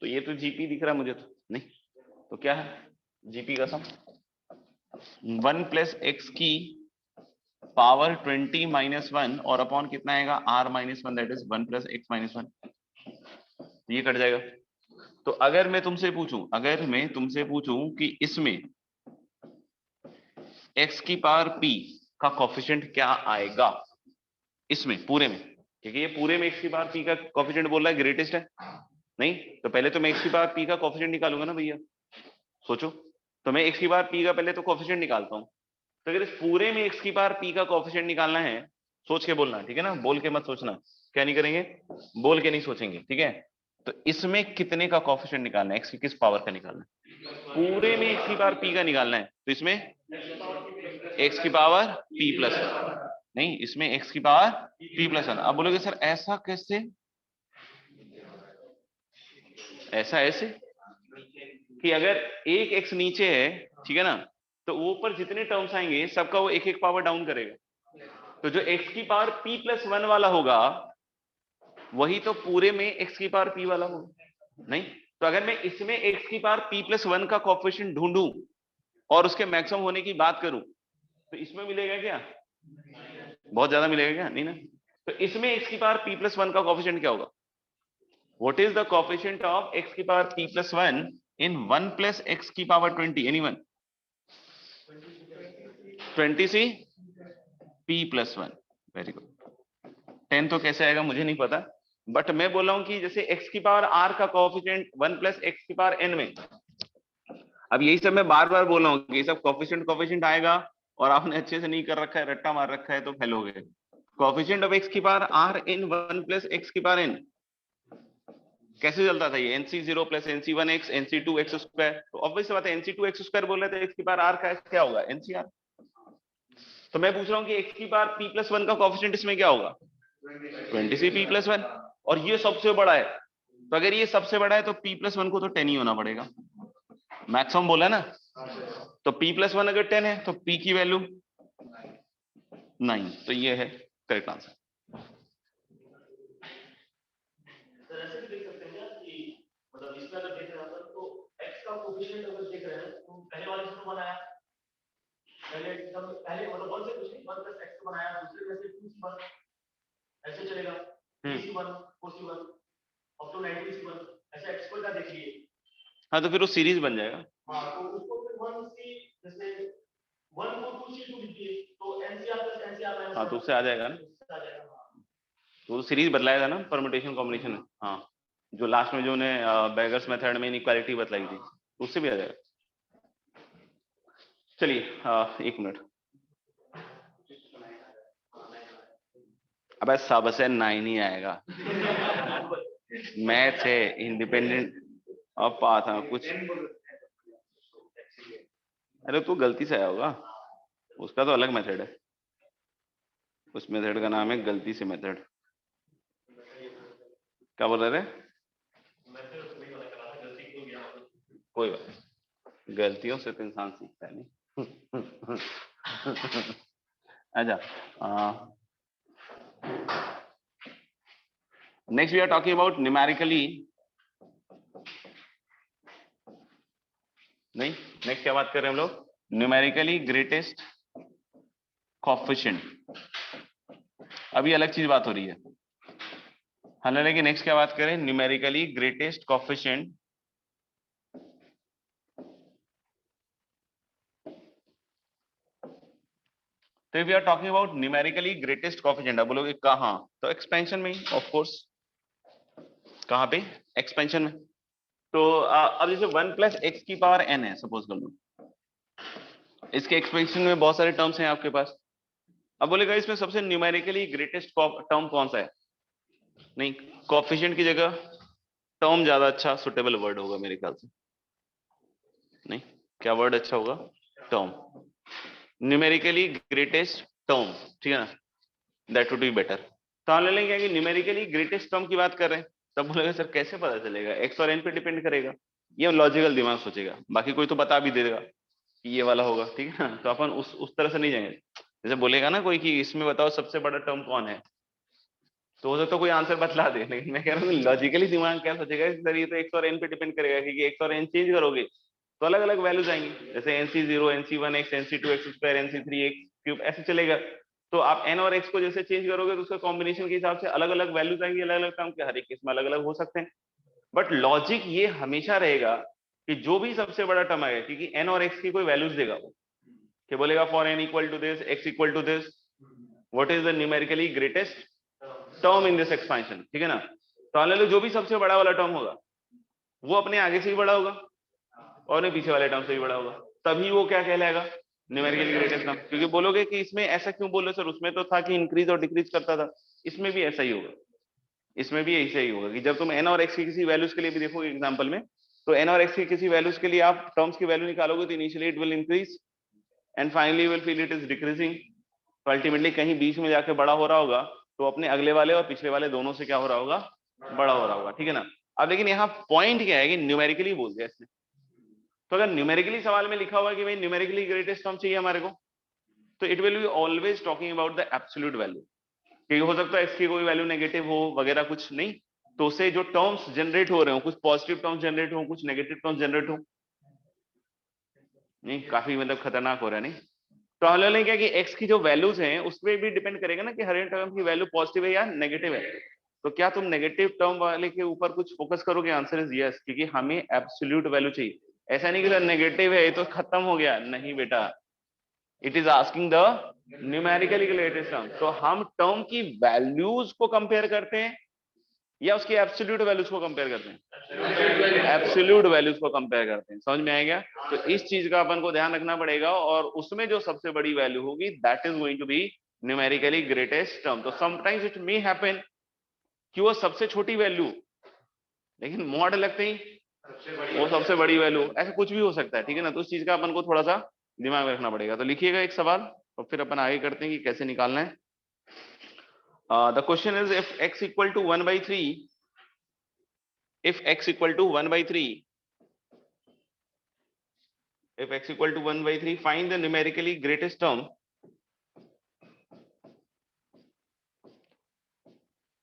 तो ये तो जीपी दिख रहा है मुझे, तो नहीं तो क्या है जीपी का सम 1 प्लस एक्स की पावर 20 माइनस 1 और अपॉन कितना आएगा r minus 1, that is 1 plus x minus 1। ये कट जाएगा। तो अगर मैं तुमसे पूछूं कि इसमें x की पावर p का कोफिशिएंट क्या आएगा इसमें पूरे में, क्योंकि ये पूरे में x की पावर p का कोफिशिएंट बोल रहा है ग्रेटेस्ट है नहीं, तो पहले तो मैं x की पावर p का कोफिशिएंट निकालूंगा ना भैया। सोचो, तो मैं x की पावर p का पहले तो कोफिशिएंट निकालता हूं। तो अगर इस पूरे में x की पावर p का कोफिशिएंट निकालना है, सोच के बोलना, ठीक है ना, बोल के मत सोचना। क्या नहीं करेंगे, बोल के नहीं सोचेंगे, ठीक है। तो इसमें कितने का कोफिशिएंट निकालना है, x की किस पावर का निकालना है, पूरे में x की पावर p का निकालना है। तो इसमें x की पावर p प्लस नहीं, इसमें x की पावर p प्लस 1। अब बोलोगे सर ऐसा कैसे, ऐसा ऐसे कि अगर एक x नीचे है, ठीक है ना, तो वो ऊपर जितने टर्म्स आएंगे सबका वो एक एक पावर डाउन करेगा। तो जो x की पावर p प्लस 1 वाला होगा वही तो पूरे में x की पावर p वाला होगा नहीं। तो अगर मैं इसमें x की पावर p प्लस 1 का कोएफिशिएंट ढूंढूं और उसके मैक्सिमम होने की बात करूं तो इसमें मिलेगा क्या, बहुत ज्यादा मिलेगा क्या, नहीं ना। तो इसमें x की पावर p प्लस 1 का कोएफिशिएंट क्या होगा, what is the coefficient of x की पावर p प्लस 1 इन 1 प्लस x की पावर 20, एनीवन 20 सी p प्लस 1, वेरी गुड। 10 तो कैसे आएगा मुझे नहीं पता, बट मैं बोल रहा हूं कि जैसे x की पावर r का कोएफिशिएंट 1 प्लस x की पावर n में, अब यही सब मैं बार बार बोल रहा हूँ कि सब कोएफिशिएंट आएगा और आपने अच्छे से नहीं कर रखा है, रट्टा मार रखा है तो फेल हो गए। कोएफिशिएंट ऑफ x की पावर r इन 1 प्लस x की पावर n कैसे चलता था ये, nc0 plus nc1x nc2x square. तो ऑब्वियस बात है nc2x स्क्वायर बोल रहे थे, x की पावर r का क्या होगा ncr। तो मैं पूछ रहा हूँ कि x की पावर p प्लस 1 का कोएफिशिएंट इसमें क्या होगा 20 सी p प्लस 1, और ये सबसे बड़ा है। तो अगर ये सबसे बड़ा है तो p प्लस 1 को तो 10 ही होना पड़ेगा, मैक्सिमम बोला ना। तो p प्लस 1 अगर 10 है तो p की वैल्यू 9, तो ये है करेक्ट आंसर। ऐसे भी देख सकते हैं कि मतलब इसमें अगर देख रहे हैं तो x का कोएफिशिएंट अगर देख रहे हैं तो पहले वाले से तो बनाया, पहले मतलब 1 से कुछ नहीं, 1 प्लस x को बनाया, दूसरे में से 2c1 ऐसे चलेगा, 3c1 4c1 up to 90c1 ऐसे x स्क्वायर का देखिए। हाँ तो फिर वो सीरीज बन जाएगा। हाँ तो उसको फिर 1c जैसे 1 को 2c2 लिखिए तो ncr प्लस ncr माइनस, हाँ तो उससे आ जाएगा ना, तो सीरीज बदलाएगा ना परम्यूटेशन कॉम्बिनेशन में। हाँ जो लास्ट में जो उन्हें बेगर्स मेथड में इनइक्वालिटी बतलाई थी उससे भी आ जाएगा। चलिए 1 मिनट, अब सबसे 9 ही आएगा मैथ है इंडिपेंडेंट, अब पास था कुछ, अरे तू गलती से आया होगा, उसका तो अलग मेथड है, उस मेथड का नाम है गलती से मेथड। क्या बोल रहे थे, कोई बात, गलतियों से तो इंसान सीखता है नहीं। अच्छा next we are talking about numerically, नहीं नेक्स्ट क्या बात कर रहे हैं हम लोग, न्यूमेरिकली ग्रेटेस्ट कोएफिशिएंट। अभी अलग चीज बात हो रही है, हालांकि नेक्स्ट क्या बात करें, न्यूमेरिकली ग्रेटेस्ट कोएफिशिएंट तो if you are talking about numerically greatest coefficient, आप बोलोगे कहाँ, तो एक्सपेंशन में ही ऑफ कोर्स। कहाँ पे? एक्सपेंशन में। तो अब जैसे 1 प्लस एक्स की पावर n है सपोज कर लो, इसके एक्सपेंशन में बहुत सारे टर्म्स हैं आपके पास। अब बोलेगा इसमें सबसे न्यूमेरिकली ग्रेटेस्ट टर्म कौन सा है? नहीं, कोएफिशिएंट की जगह टर्म ज्यादा अच्छा सुटेबल वर्ड होगा मेरे ख्याल से। नहीं, क्या वर्ड अच्छा होगा? टर्म। न्यूमेरिकली ग्रेटेस्ट टर्म, ठीक है ना, दैट वुड बी बेटर। तो हम ले लेंगे कि न्यूमेरिकली ग्रेटेस्ट टर्म की बात कर रहे हैं, तब बोलेगा सर कैसे पता चलेगा? एक्स और एन पे डिपेंड करेगा। ये लॉजिकल दिमाग सोचेगा, बाकी कोई तो बता भी देगा कि ये वाला होगा, ठीक है ना। तो अपन उस तरह से नहीं जाएंगे। जैसे बोलेगा ना कोई कि इसमें बताओ सबसे बड़ा टर्म कौन है, तो हो सकता है कोई आंसर बतला दे, लेकिन मैं कह रहा हूँ लॉजिकली दिमाग क्या सोचेगा, सर ये तो एक्स और एन पे डिपेंड करेगा, क्योंकि एक्स और एन चेंज करोगे तो अलग अलग वैल्यूज आएंगी, जैसे NC0 NC1x NC2x2 NC3x3 ऐसे चलेगा। तो आप n और x को जैसे चेंज करोगे तो उसका कॉम्बिनेशन के हिसाब से अलग अलग वैल्यूज आएंगी, अलग अलग टर्म के, हर एक केस में अलग अलग हो सकते हैं। बट लॉजिक ये हमेशा रहेगा कि जो भी सबसे बड़ा टर्म आएगा, क्योंकि n और x की कोई वैल्यूज देगा वो, कि बोलेगा for n equal to this, x equal to this, what is the numerically greatest term in this expansion, ठीक है ना। तो मान लो जो भी सबसे बड़ा वाला टर्म होगा वो अपने आगे से ही बड़ा होगा और अपने पीछे वाले टर्म से भी बड़ा होगा, तभी वो क्या कहलाएगा? Numerically greatest term. क्योंकि बोलोगे कि इसमें ऐसा क्यों बोल रहे सर, उसमें तो था कि इंक्रीज और डिक्रीज करता था, इसमें भी ऐसा ही होगा। इसमें भी ऐसा ही होगा कि जब तुम n और x की किसी वैल्यूज के लिए भी देखोगे एग्जांपल में, तो n और x की किसी वैल्यूज के लिए आप टर्म्स की वैल्यू निकालोगे तो initially it will increase and finally you will feel it is decreasing. तो अल्टीमेटली कहीं बीच में जाके बड़ा हो रहा होगा, तो अपने अगले वाले और पिछले वाले दोनों से क्या हो रहा होगा? बड़ा हो रहा होगा, ठीक है ना। अब लेकिन यहाँ पॉइंट क्या है कि न्यूमेरिकली बोल दिया इसने। तो अगर न्यूमेरिकली सवाल में लिखा हुआ है कि भाई न्यूमेरिकली ग्रेटेस्ट टर्म चाहिए हमारे को, तो it will be always talking about the absolute value. क्योंकि हो सकता है इसकी कोई वैल्यू नेगेटिव हो वगैरह कुछ नहीं, तो उससे जो टर्म्स जनरेट हो रहे हो, कुछ पॉजिटिव टर्म्स जनरेट हो, कुछ नेगेटिव टर्म्स जनरेट हो। नहीं, काफी मतलब खतरनाक हो रहा है नहीं। तो हम लोग क्या कि x की जो वैल्यूज हैं उस पर भी डिपेंड करेगा ना कि हर एक टर्म की वैल्यू पॉजिटिव है या नेगेटिव है। तो क्या तुम नेगेटिव टर्म वाले के ऊपर कुछ फोकस करोगे? आंसर इज यस, क्योंकि हमें एब्सोल्यूट वैल्यू चाहिए। ऐसा नहीं कि सर नेगेटिव है तो खत्म हो गया, नहीं बेटा, it is asking the numerically greatest term. तो हम टर्म की वैल्यूज को कंपेयर करते हैं या उसकी एब्सोल्यूट वैल्यूज को कंपेयर करते हैं? एब्सोल्यूट वैल्यूज को कंपेयर करते हैं। समझ में आएगा? तो इस चीज का अपन को ध्यान रखना पड़ेगा, और उसमें जो सबसे बड़ी वैल्यू होगी that is going to be numerically greatest term. तो समटाइम्स इट मे हैपन कि वो सबसे छोटी वैल्यू, लेकिन मॉड लगते ही वो सबसे बड़ी वैल्यू, ऐसा कुछ भी हो सकता है, ठीक है ना। तो उस चीज का अपन को थोड़ा सा दिमाग में रखना पड़ेगा। तो लिखिएगा एक सवाल और फिर अपन आगे करते हैं कि कैसे निकालना है। The question is if x equal to 1/3, if x equal to 1/3, if x equal to 1/3, find the numerically greatest term,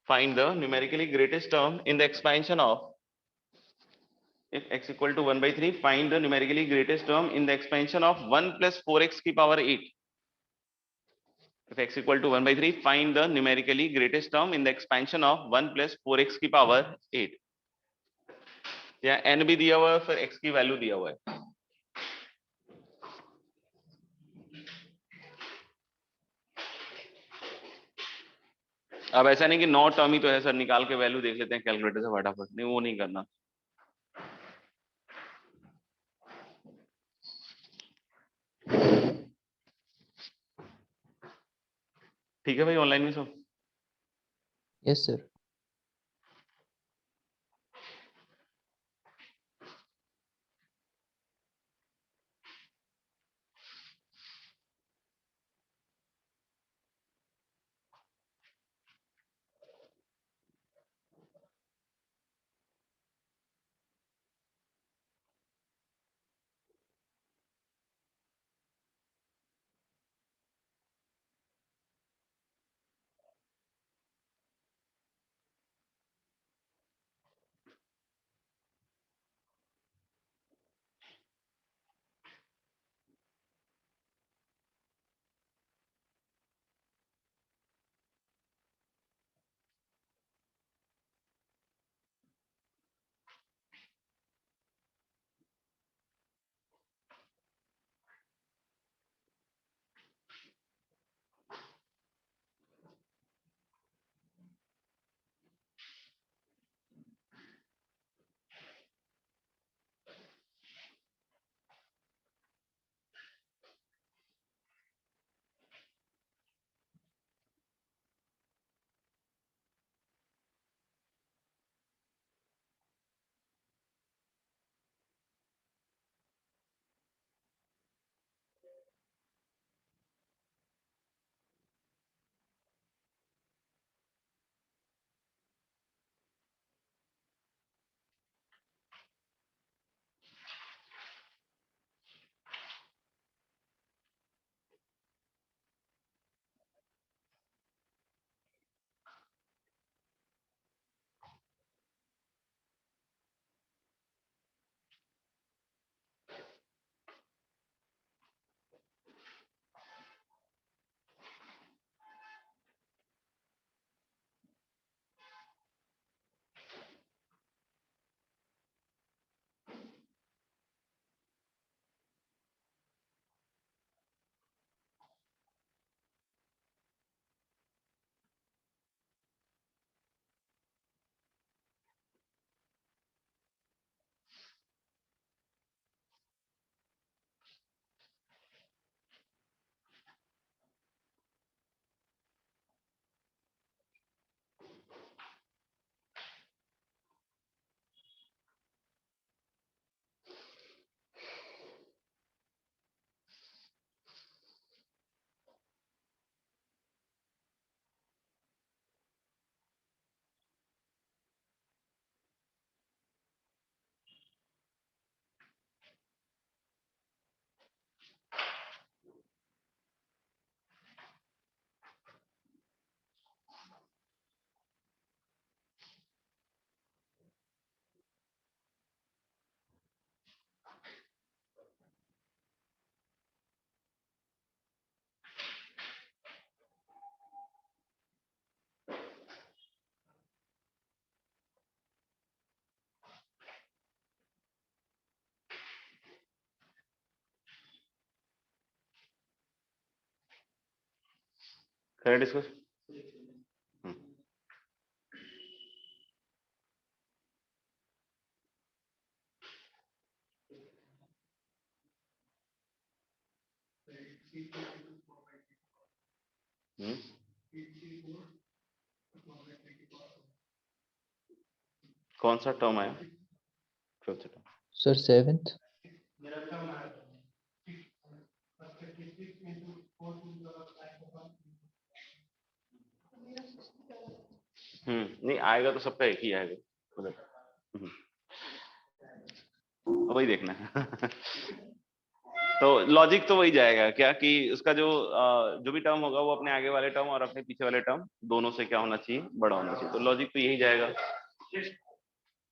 find the numerically greatest term in the expansion of, if x equal to 1/3, find the numerically greatest term in the expansion of 1 plus 4x की power 8. If x equal to 1/3, find the numerically greatest term in the expansion of 1 plus 4x की power 8. या n भी दिया हुआ है, फिर x की value दिया हुआ है। अब ऐसा नहीं कि 9 टर्म ही तो है सर, निकाल के वैल्यू देख लेते हैं कैलकुलेटर से फटाफट, नहीं वो नहीं करना। ठीक है भाई, ऑनलाइन में सब? Yes sir. करें डिस्कस। कौन सा टर्म आया? Fifth term. Sir, 7th. नहीं आएगा तो सबका एक ही आएगा उधर। वही देखना है। तो लॉजिक तो वही जाएगा क्या कि उसका जो भी टर्म होगा वो अपने आगे वाले टर्म और अपने पीछे वाले टर्म दोनों से क्या होना चाहिए, बड़ा होना चाहिए। तो लॉजिक तो यही जाएगा।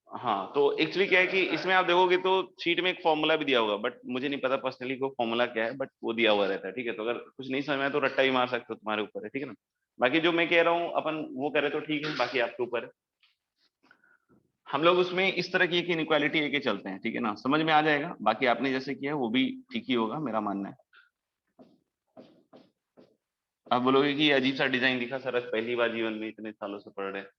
हाँ तो एक्चुअली क्या है कि इसमें आप देखोगे तो शीट में एक फॉर्मूला भी दिया होगा, बट मुझे नहीं पता पर्सनली को फॉर्मूला क्या है, बट वो दिया हुआ रहता है। ठीक है, तो अगर कुछ नहीं समझ में आया तो रट्टा भी मार सकते हो, तुम्हारे ऊपर है। ठीक है ना, बाकी जो मैं कह रहा हूँ अपन वो करे तो ठीक है, बाकी आपके ऊपर है। हम लोग उसमें इस तरह की एक इनइक्वालिटी लेके चलते हैं। ठीक है ना, समझ में आ जाएगा। बाकी आपने जैसे किया वो भी ठीक ही होगा, मेरा मानना है। आप बोलोगे कि अजीब सा डिजाइन दिखा सर, पहली बार जीवन में इतने सालों से पढ़ रहे हैं।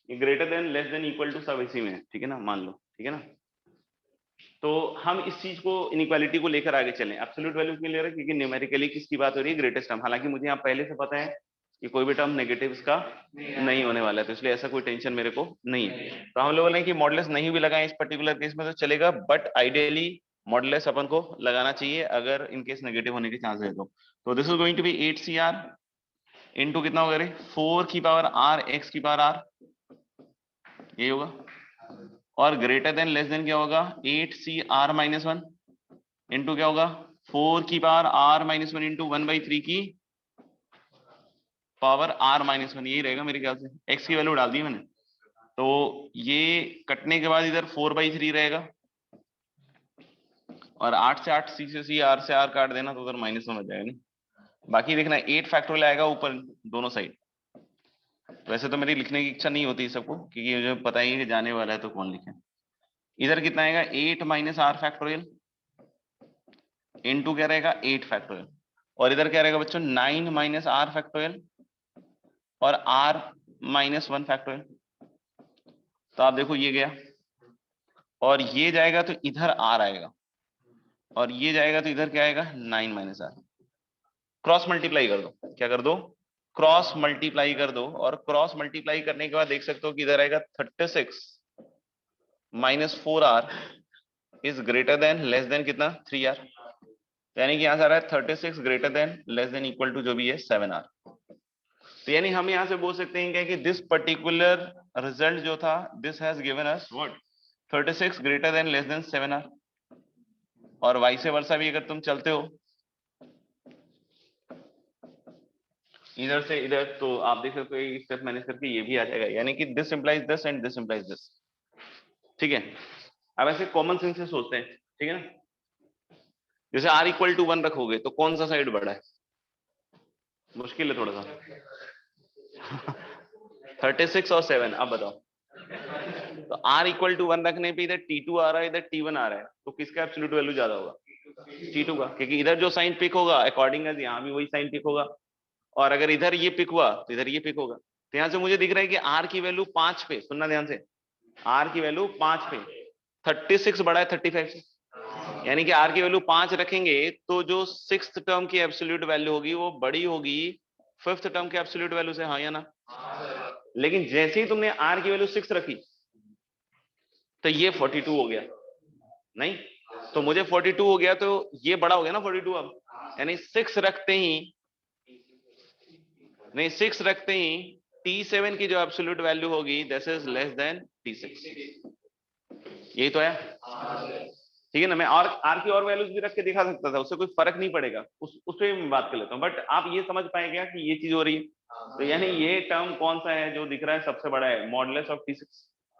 Greater than less than equal to सब इसी में है। ठीक है ना, मान लो। ठीक है ना, तो हम इस चीज को इनइक्वालिटी को लेकर आगे चलें। एब्सोल्यूट वैल्यू क्यों ले रहे हैं? क्योंकि न्यूमेरिकली किसकी बात हो रही है? Greatest term. हालांकि मुझे यहाँ पहले से पता है कि कोई भी टर्म नेगेटिव का नहीं होने वाला है, तो इसलिए ऐसा कोई टेंशन मेरे को नहीं है। तो हम लोग बोले कि मॉडुलस नहीं भी लगाएं इस पर्टिकुलर केस में तो चलेगा, बट आइडियली मॉडुलस अपन को लगाना चाहिए अगर इन केस नेगेटिव होने के चांसेस है तो this is going to be 8CR into कितना होगा रे? 4 की पावर r x की पावर r, ये होगा। और ग्रेटर देन लेस देन क्या होगा? 8CR माइनस 1 इंटू क्या होगा? 4 की पावर r माइनस 1 इंटू 1/3 की पावर r माइनस 1, यही रहेगा मेरे ख्याल से। x की वैल्यू डाल दी मैंने, तो ये कटने के बाद इधर 4/3 रहेगा, और 8 से 8 c से c, r से r काट देना तो उधर माइनस में जाएगा। नहीं, बाकी देखना 8 फैक्टोरियल आएगा ऊपर दोनों साइड। वैसे तो मेरी लिखने की इच्छा नहीं होती सबको, क्योंकि मुझे पता ही है कि जाने वाला है तो कौन लिखे। इधर कितना आएगा? 8 माइनस r फैक्टोरियल इनटू क्या रहेगा? 8 फैक्टोरियल। और इधर क्या रहेगा बच्चों? 9 माइनस r फैक्टोरियल और r माइनस 1 फैक्टोरियल। तो आप देखो ये गया, और ये जाएगा तो इधर r आएगा, और ये जाएगा तो इधर क्या आएगा? 9 माइनस r। क्रॉस मल्टीप्लाई कर दो। क्या कर दो? क्रॉस मल्टीप्लाई कर दो। और क्रॉस मल्टीप्लाई करने के बाद देख सकते हो कि इधर आएगा 36 minus 4r is greater than less then कितना? 3r। यानी कि यहां से आ रहा है 36 greater than less than equal to जो भी है 7r। तो यानी हम यहां से बोल सकते हैं क्या कि दिस पर्टिकुलर रिजल्ट जो था, this has given us what? 36 greater than less then 7r। और वाइस वर्सा भी अगर तुम चलते हो इधर से इधर, तो आप देख सकते हो स्टेप मैनेज करके ये भी आ जाएगा, यानी कि this implies this and this implies this. ठीक है, अब ऐसे कॉमन सेंस से सोचते हैं। ठीक है ना, जैसे r इक्वल टू 1 रखोगे तो कौन सा साइड बड़ा है? मुश्किल है थोड़ा सा। 36 और 7, अब बताओ। तो r इक्वल टू 1 रखने पे इधर t2 आ रहा है, इधर t1 आ रहा है, तो किसका एब्सोल्यूट वैल्यू ज्यादा होगा? t2 का, क्योंकि इधर जो साइन पिक होगा अकॉर्डिंग एज यहाँ भी वही साइन पिक होगा, और अगर इधर ये पिक हुआ तो इधर ये पिक होगा। तो यहाँ से मुझे दिख रहा है कि r की वैल्यू 5 पे, सुनना ध्यान से, r की वैल्यू 5 पे 36 बड़ा है 35 से, यानी कि r की वैल्यू 5 रखेंगे तो जो 6th टर्म की एब्सोल्यूट वैल्यू होगी वो बड़ी होगी 5th टर्म के एब्सोल्यूट वैल्यू से, हाँ या ना? लेकिन जैसे ही तुमने r की वैल्यू 6 रखी तो ये 42 हो गया। नहीं, तो मुझे 42 हो गया तो ये बड़ा हो गया ना 42 अब, यानी 6 रखते ही, नहीं 6 रखते ही t7 की जो एब्सोल्यूट वैल्यू होगी this is less than t6। यही तो है। ठीक है ना, मैं और आर की और वैल्यूज भी रख के दिखा सकता था, उससे कोई फर्क नहीं पड़ेगा, उस पे मैं बात कर लेता हूँ। बट आप ये समझ पाएंगे क्या कि ये चीज हो रही है? तो यानी ये टर्म कौन सा है जो दिख रहा है सबसे बड़ा है? मॉडुलस ऑफ t6,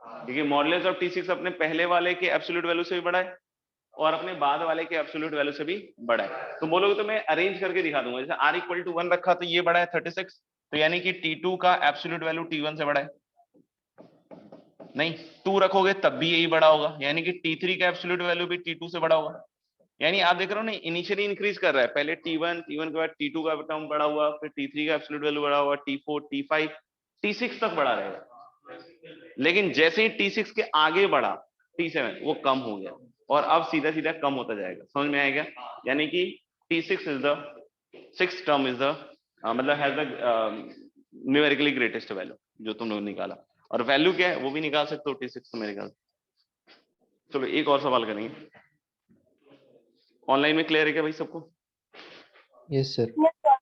क्योंकि मॉडुलस ऑफ t6 अपने पहले वाले के एब्सोल्यूट वैल्यू से भी बड़ा है और अपने बाद वाले के एब्सोल्यूट वैल्यू से भी बड़ा है। तो बोलोगे तो मैं अरेंज करके दिखा दूंगा, जैसे r इक्वल टू 1 रखा तो ये बड़ा है 36, तो यानी कि t2 का एब्सोल्यूट वैल्यू t1 से बड़ा है। नहीं, 2 रखोगे तब भी यही बड़ा होगा, यानी कि t3 का एब्सोल्यूट वैल्यू भी t2 से बड़ा होगा, यानी आप देख रहे हो ना, इनिशियली इंक्रीज कर रहा है, पहले T1 के बाद T2 का टर्म बढ़ा हुआ, फिर T3 का एब्सोल्यूट वैल्यू बढ़ा हुआ, T4 T5 T6 तक बढ़ा रहेगा। लेकिन जैसे ही T6 के आगे बढ़ा T7 वो कम हो गया, और अब सीधा सीधा कम होता जाएगा। समझ में आएगा? यानी कि T6 is the six term is the मतलब has the numerically greatest value जो तुम लोग निकाला। और वैल्यू क्या है वो भी निकाल सकते हो T6 तो मेरे ख्याल से। चलो एक और सवाल करेंगे। ऑनलाइन में क्लियर है क्या भाई सबको? Yes, sir. Yes, sir.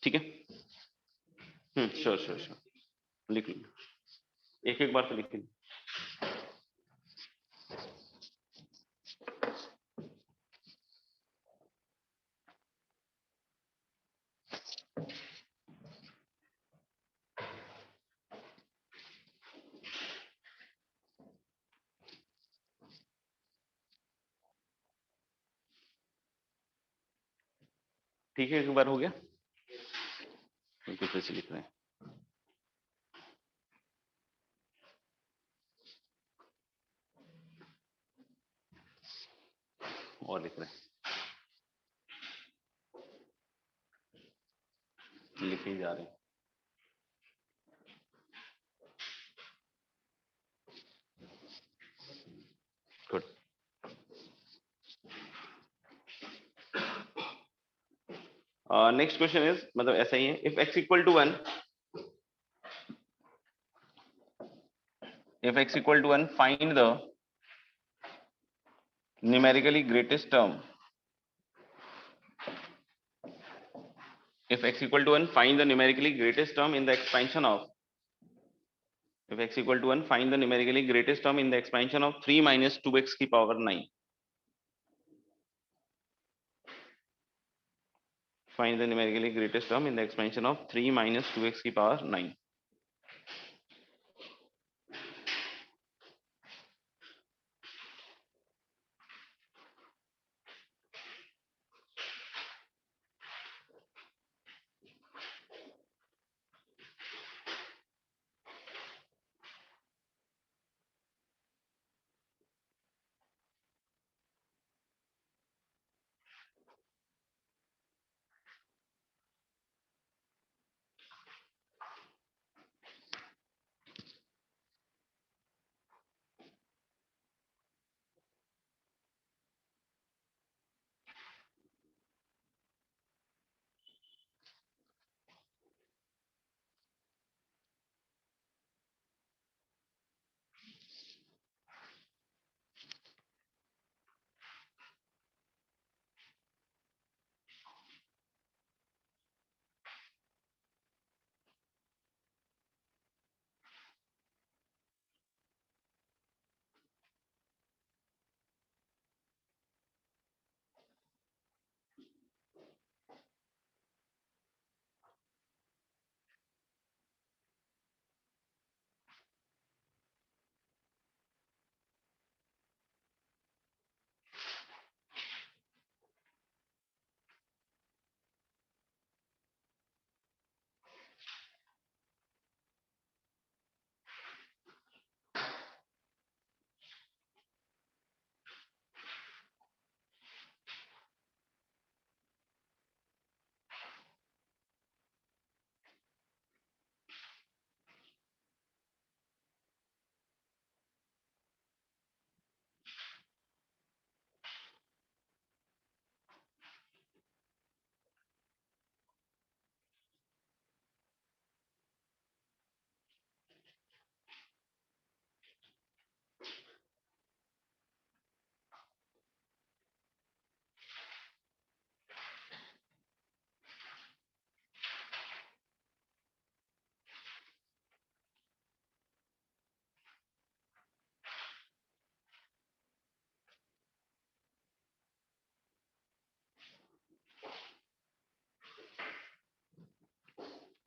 ठीक है, श्योर श्योर श्योर, लिख लो एक एक बार तो लिख लो। ठीक है, एक बार हो गया, फिर से लिख रहे हैं। और लिख रहे हैं, लिखे ही जा रहे हैं। गुड। नेक्स्ट क्वेश्चन इज, मतलब ऐसा ही है, if x equal to 1, if x equal to 1 find the numerically greatest term, if x equal to 1 find the numerically greatest term in the expansion of, if x equal to 1 find the numerically greatest term in the expansion of 3 minus 2x की power 9, find the numerically greatest term in the expansion of 3 minus 2x की power 9।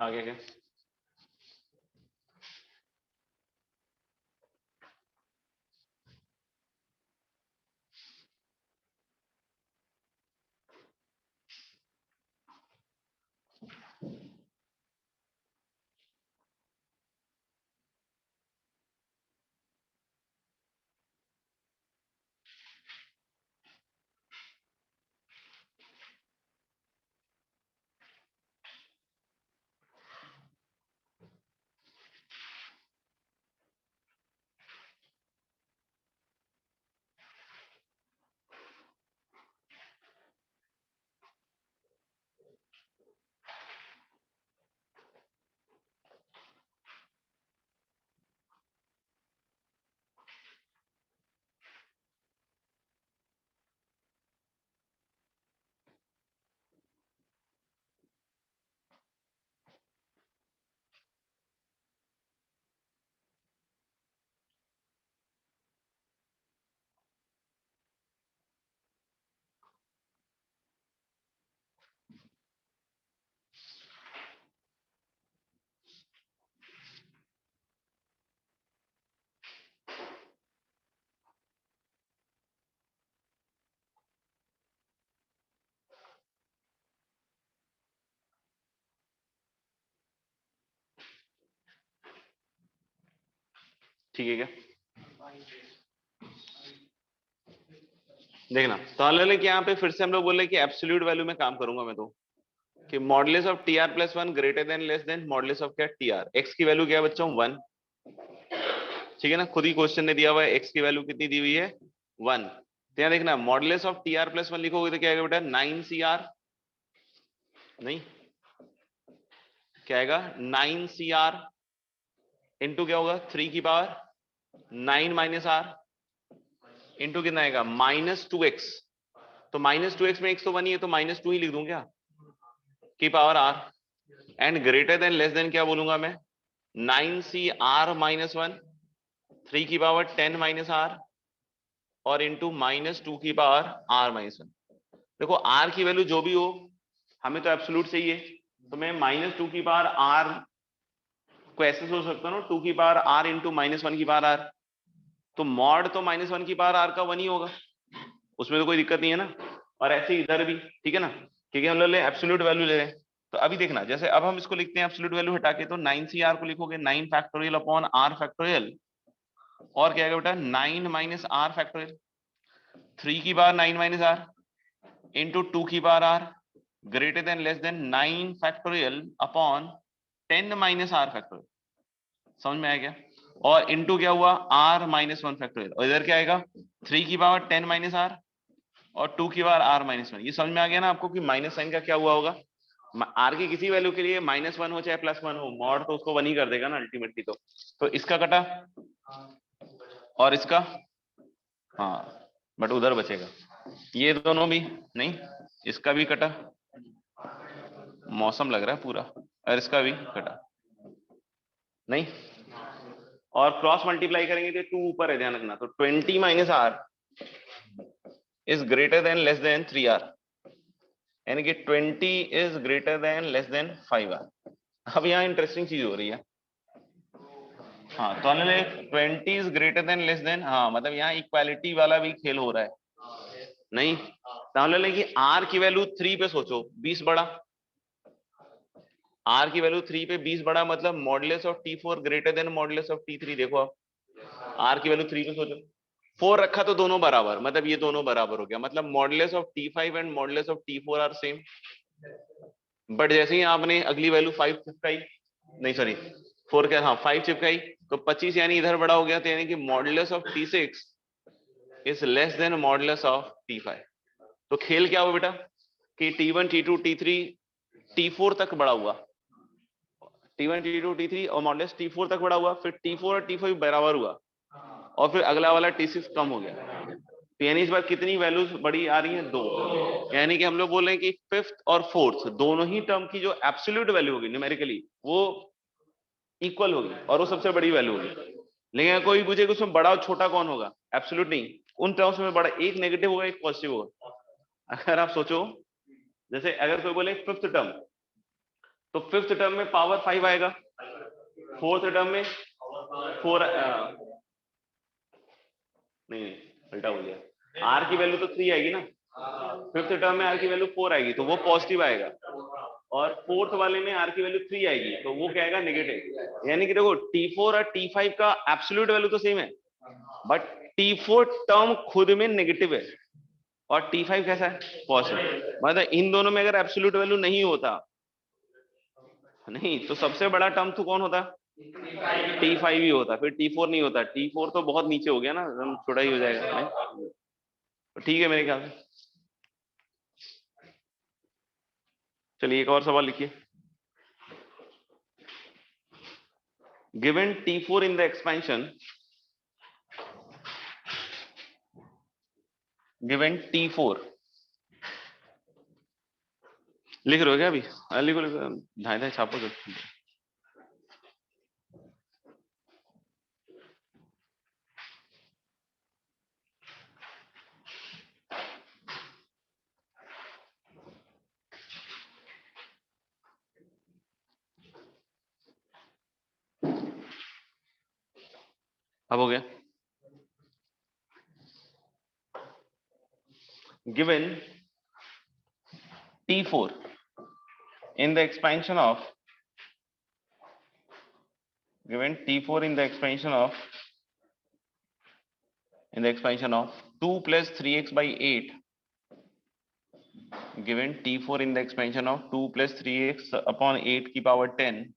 आगे क्या? ठीक है क्या? देखना तो कि यहाँ पे फिर से हम लोग बोल रहे कि एब्सोल्यूट वैल्यू में काम करूंगा मैं, तो कि modulus of T R plus 1 greater than less then modulus of क्या टी आर। एक्स की वैल्यू क्या है बच्चों? 1। ठीक है ना, खुद ही क्वेश्चन ने दिया हुआ है एक्स की वैल्यू कितनी दी हुई है? 1। तो यहाँ देखना modulus of T R plus 1 लिखोगे तो क्या आएगा बेटा? 9 सी आर, नहीं क्या आएगा? 9 सी आर इंटू क्या होगा? 3 की पावर 9 माइनस आर इंटू कितना आएगा? -2x। तो -2x में x तो 1 ही है, तो -2 ही लिख दूं क्या? की power r। And greater than less then क्या बोलूंगा मैं? 9 c r-1 3 की पावर 10 माइनस r और इंटू -2 की पावर r-1। देखो r की वैल्यू जो भी हो, हमें तो एब्सोल्यूट चाहिए, तो मैं -2 की पावर r को ऐसे सोच सकता हूँ ना, 2 की पावर r इंटू -1 की पावर r। तो मॉड तो -1 की पावर r का 1 ही होगा, उसमें तो कोई दिक्कत नहीं है ना। और ऐसे इधर भी ठीक है ना, क्योंकि हम लोग एब्सोल्यूट वैल्यू ले रहे हैं। तो अभी देखना, जैसे अब हम इसको लिखते हैं एब्सोल्यूट वैल्यू हटा के, तो 9 को लिखोगे 9 फैक्टोरियल अपॉन r फैक्टोरियल, और क्या आएगा बेटा? 9 माइनस r फैक्टोरियल, 3 की पावर 9 माइनस r इंटू 2 की power r greater than less then 9 factorial upon 10 minus r factorial. समझ में आया क्या? और इंटू क्या हुआ? r-1 फैक्टोरियल, और इधर क्या आएगा? 3 की पावर 10 माइनस r और 2 की पावर r-1। ये समझ में आ गया ना आपको कि माइनस साइन का क्या हुआ होगा? r की किसी वैल्यू के लिए -1 हो चाहे +1 हो, मॉड तो उसको 1 ही कर देगा ना अल्टीमेटली। तो इसका कटा और इसका, हाँ बट उधर बचेगा, ये दोनों भी नहीं, इसका भी कटा, मौसम लग रहा है पूरा, और इसका भी कटा नहीं, और क्रॉस मल्टीप्लाई करेंगे तो 2 ऊपर है, ध्यान रखना। तो 20 minus r is greater than less then 3r, यानी कि 20 is greater than less then 5r। अब यहाँ इंटरेस्टिंग चीज हो रही है, हाँ तो 20 is greater than less then, हाँ मतलब यहाँ इक्वालिटी वाला भी खेल हो रहा है नहीं। तो कि r की वैल्यू 3 पे सोचो, 20 बड़ा, r की वैल्यू 3 पे 20 बड़ा, मतलब modulus of t4 greater than modulus of t3। देखो आप r की वैल्यू 3 पे सोचो, 4 रखा तो दोनों बराबर, मतलब ये दोनों बराबर हो गया, मतलब modulus of t5 and modulus of t4 are same. But जैसे ही आपने अगली वैल्यू 5 चिपकाई, नहीं सॉरी 4 क्या, हाँ 5 चिपकाई, तो 25 यानी इधर बड़ा हो गया, तो यानी कि modulus of t6 is less than modulus of t5। तो खेल क्या हुआ बेटा कि t1 t2 t3 t4 तक बड़ा हुआ, t1 t2 t3 और मॉडुलस t4 तक बड़ा हुआ, फिर t4 और t5 बराबर हुआ, और फिर अगला वाला t6 कम हो गया। तो यानी इस बार कितनी वैल्यूज बड़ी आ रही हैं? 2। यानी कि हम लोग बोल रहे हैं कि फिफ्थ और फोर्थ दोनों ही टर्म की जो एब्सोल्यूट वैल्यू होगी न्यूमेरिकली, वो इक्वल होगी और वो सबसे बड़ी वैल्यू होगी। लेकिन कोई पूछे कि उसमें बड़ा और छोटा कौन होगा, एब्सोल्यूट नहीं, उन टर्म्स में बड़ा एक नेगेटिव होगा एक पॉजिटिव होगा। अगर आप सोचो, जैसे अगर कोई बोले फिफ्थ टर्म, तो फिफ्थ टर्म में पावर 5 आएगा, फोर्थ टर्म में 4, नहीं उल्टा हो गया, आर की वैल्यू तो 3 आएगी ना, फिफ्थ टर्म में आर की वैल्यू 4 आएगी तो वो पॉजिटिव आएगा, और फोर्थ वाले में आर की वैल्यू 3 आएगी तो वो क्या आएगा? नेगेटिव। यानी कि देखो T4 और T5 का एब्सोल्यूट वैल्यू तो सेम है, बट T4 टर्म खुद में नेगेटिव है और T5 कैसा है? पॉजिटिव। मतलब इन दोनों में अगर एब्सोल्यूट वैल्यू नहीं होता, नहीं तो सबसे बड़ा टर्म तो कौन होता? T5 ही होता, फिर T4 नहीं होता। T4 तो बहुत नीचे हो गया ना, एकदम छोटा ही हो जाएगा नहीं? तो ठीक है मेरे ख्याल से। चलिए एक और सवाल लिखिए। Given T4 in the expansion, given T4, लिख रहे हो क्या अभी? लिखो लिखो, धाए धाए छापो तो। अब हो गया। Given T4 in the expansion of, given T4 in the expansion of in the expansion of 2 plus 3x by 8 given T4 in the expansion of 2 plus 3x upon 8 की power 10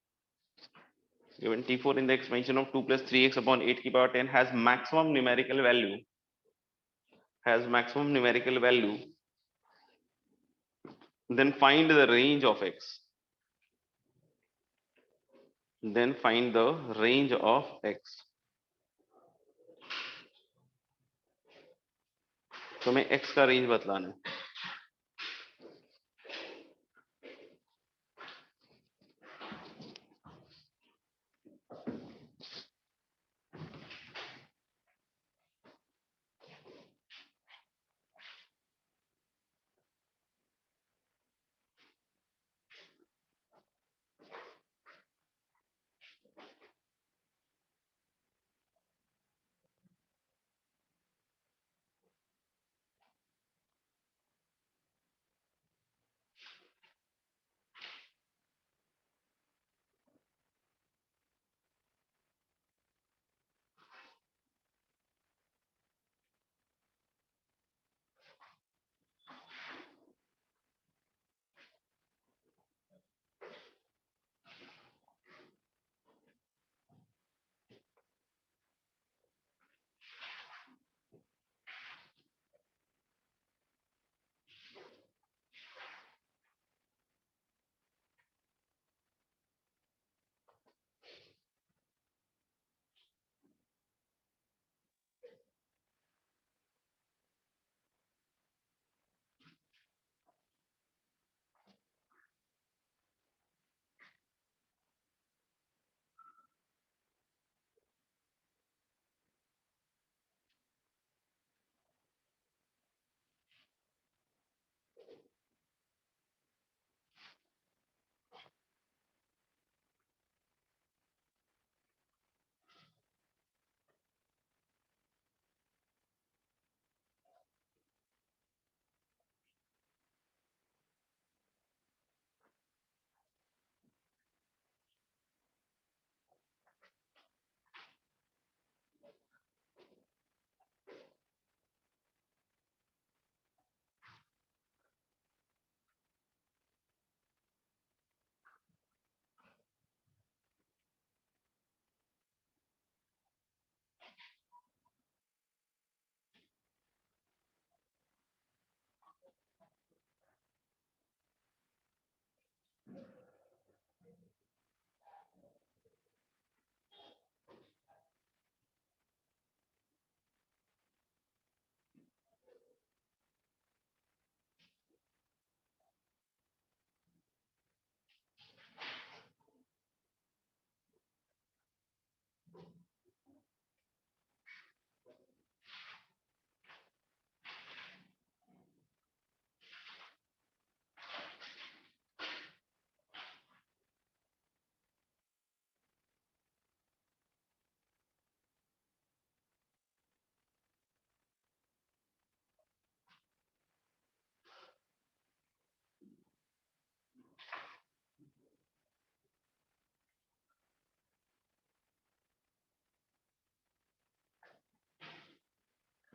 given T4 in the expansion of 2 plus 3x upon 8 की power 10 has maximum numerical value, then find the range of x. Then find the range of x. तो मैं x का range बतलाना है.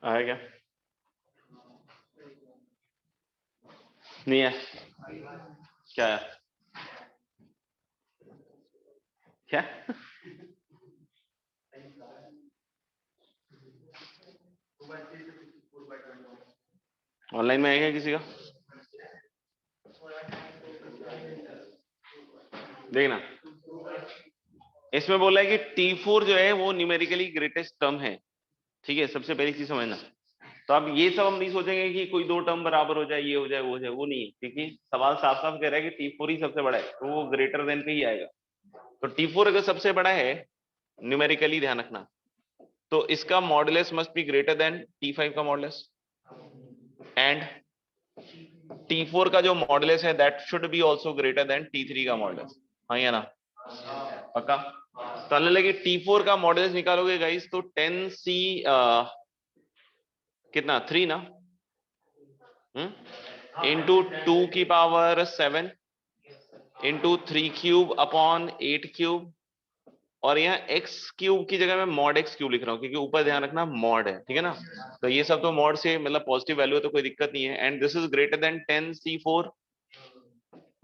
आया क्या? नहीं है क्या है? क्या ऑनलाइन में आएगा किसी का? देखना इसमें बोला है कि T4 जो है वो न्यूमेरिकली ग्रेटेस्ट टर्म है. ठीक है, सबसे पहली चीज समझना. तो अब ये सब हम नहीं सोचेंगे कि कोई दो टर्म बराबर हो जाए, ये हो जाए, वो हो जाए, वो नहीं है. क्योंकि सवाल साफ साफ कह रहा है कि T4 ही सबसे बड़ा है, तो वो ग्रेटर देन पे ही आएगा. तो T4 अगर सबसे बड़ा है न्यूमेरिकली, ध्यान रखना, तो इसका modulus must be greater than T5 का मॉडुलस, एंड T4 का जो मॉडुलस है that should be also greater than T3 का मॉडुलस. हाँ या ना? पक्का? तो लगे T4 का मॉडुलस निकालोगे गाइस तो 10C कितना 3 ना इंटू 2 की power 7 into 3 cube upon 8 cube और यहाँ एक्स क्यूब की जगह मैं मॉड एक्स क्यूब लिख रहा हूँ, क्योंकि ऊपर ध्यान रखना मॉड है, ठीक है ना। तो ये सब तो मॉड से मतलब पॉजिटिव वैल्यू है तो कोई दिक्कत नहीं है। And this is greater than 10c4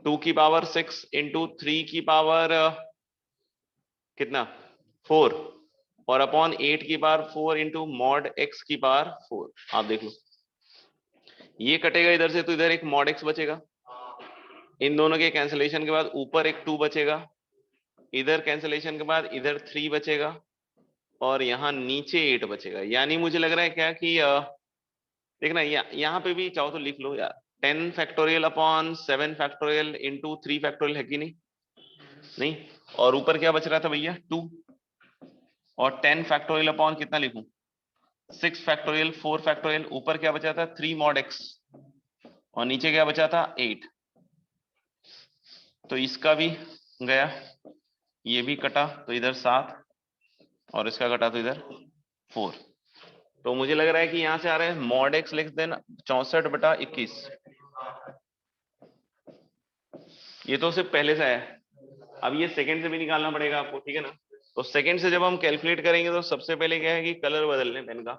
2 की पावर 6 इंटू 3 की पावर कितना 4 और अपॉन 8 की पावर 4 इंटू मॉड एक्स की पावर 4। आप देख लो ये कटेगा इधर से तो इधर एक मॉड एक्स बचेगा, इन दोनों के कैंसिलेशन के बाद ऊपर एक 2 बचेगा, इधर कैंसिलेशन के बाद इधर 3 बचेगा और यहाँ नीचे 8 बचेगा। यानी मुझे लग रहा है क्या कि देखना यहाँ पे भी चाहो तो लिख लो यार, 10 factorial upon 7 factorial into 3 factorial है कि नहीं, नहीं। और ऊपर क्या बच रहा था भैया 2 और 10 फैक्टोरियल अपॉन कितना लिखूं 6 फैक्टोरियल 4 फैक्टोरियल, ऊपर क्या बचा था 3 मॉड एक्स और नीचे क्या बचा था 8। तो इसका भी गया, ये भी कटा तो इधर 7 और इसका कटा तो इधर 4। तो मुझे लग रहा है कि यहां से आ रहा है मॉड एक्स लिख देना 64/21। ये तो सिर्फ पहले से है, अब ये सेकंड से भी निकालना पड़ेगा आपको, ठीक है ना। तो सेकंड से जब हम कैलकुलेट करेंगे तो सबसे पहले क्या है कि कलर बदल लें पेन का।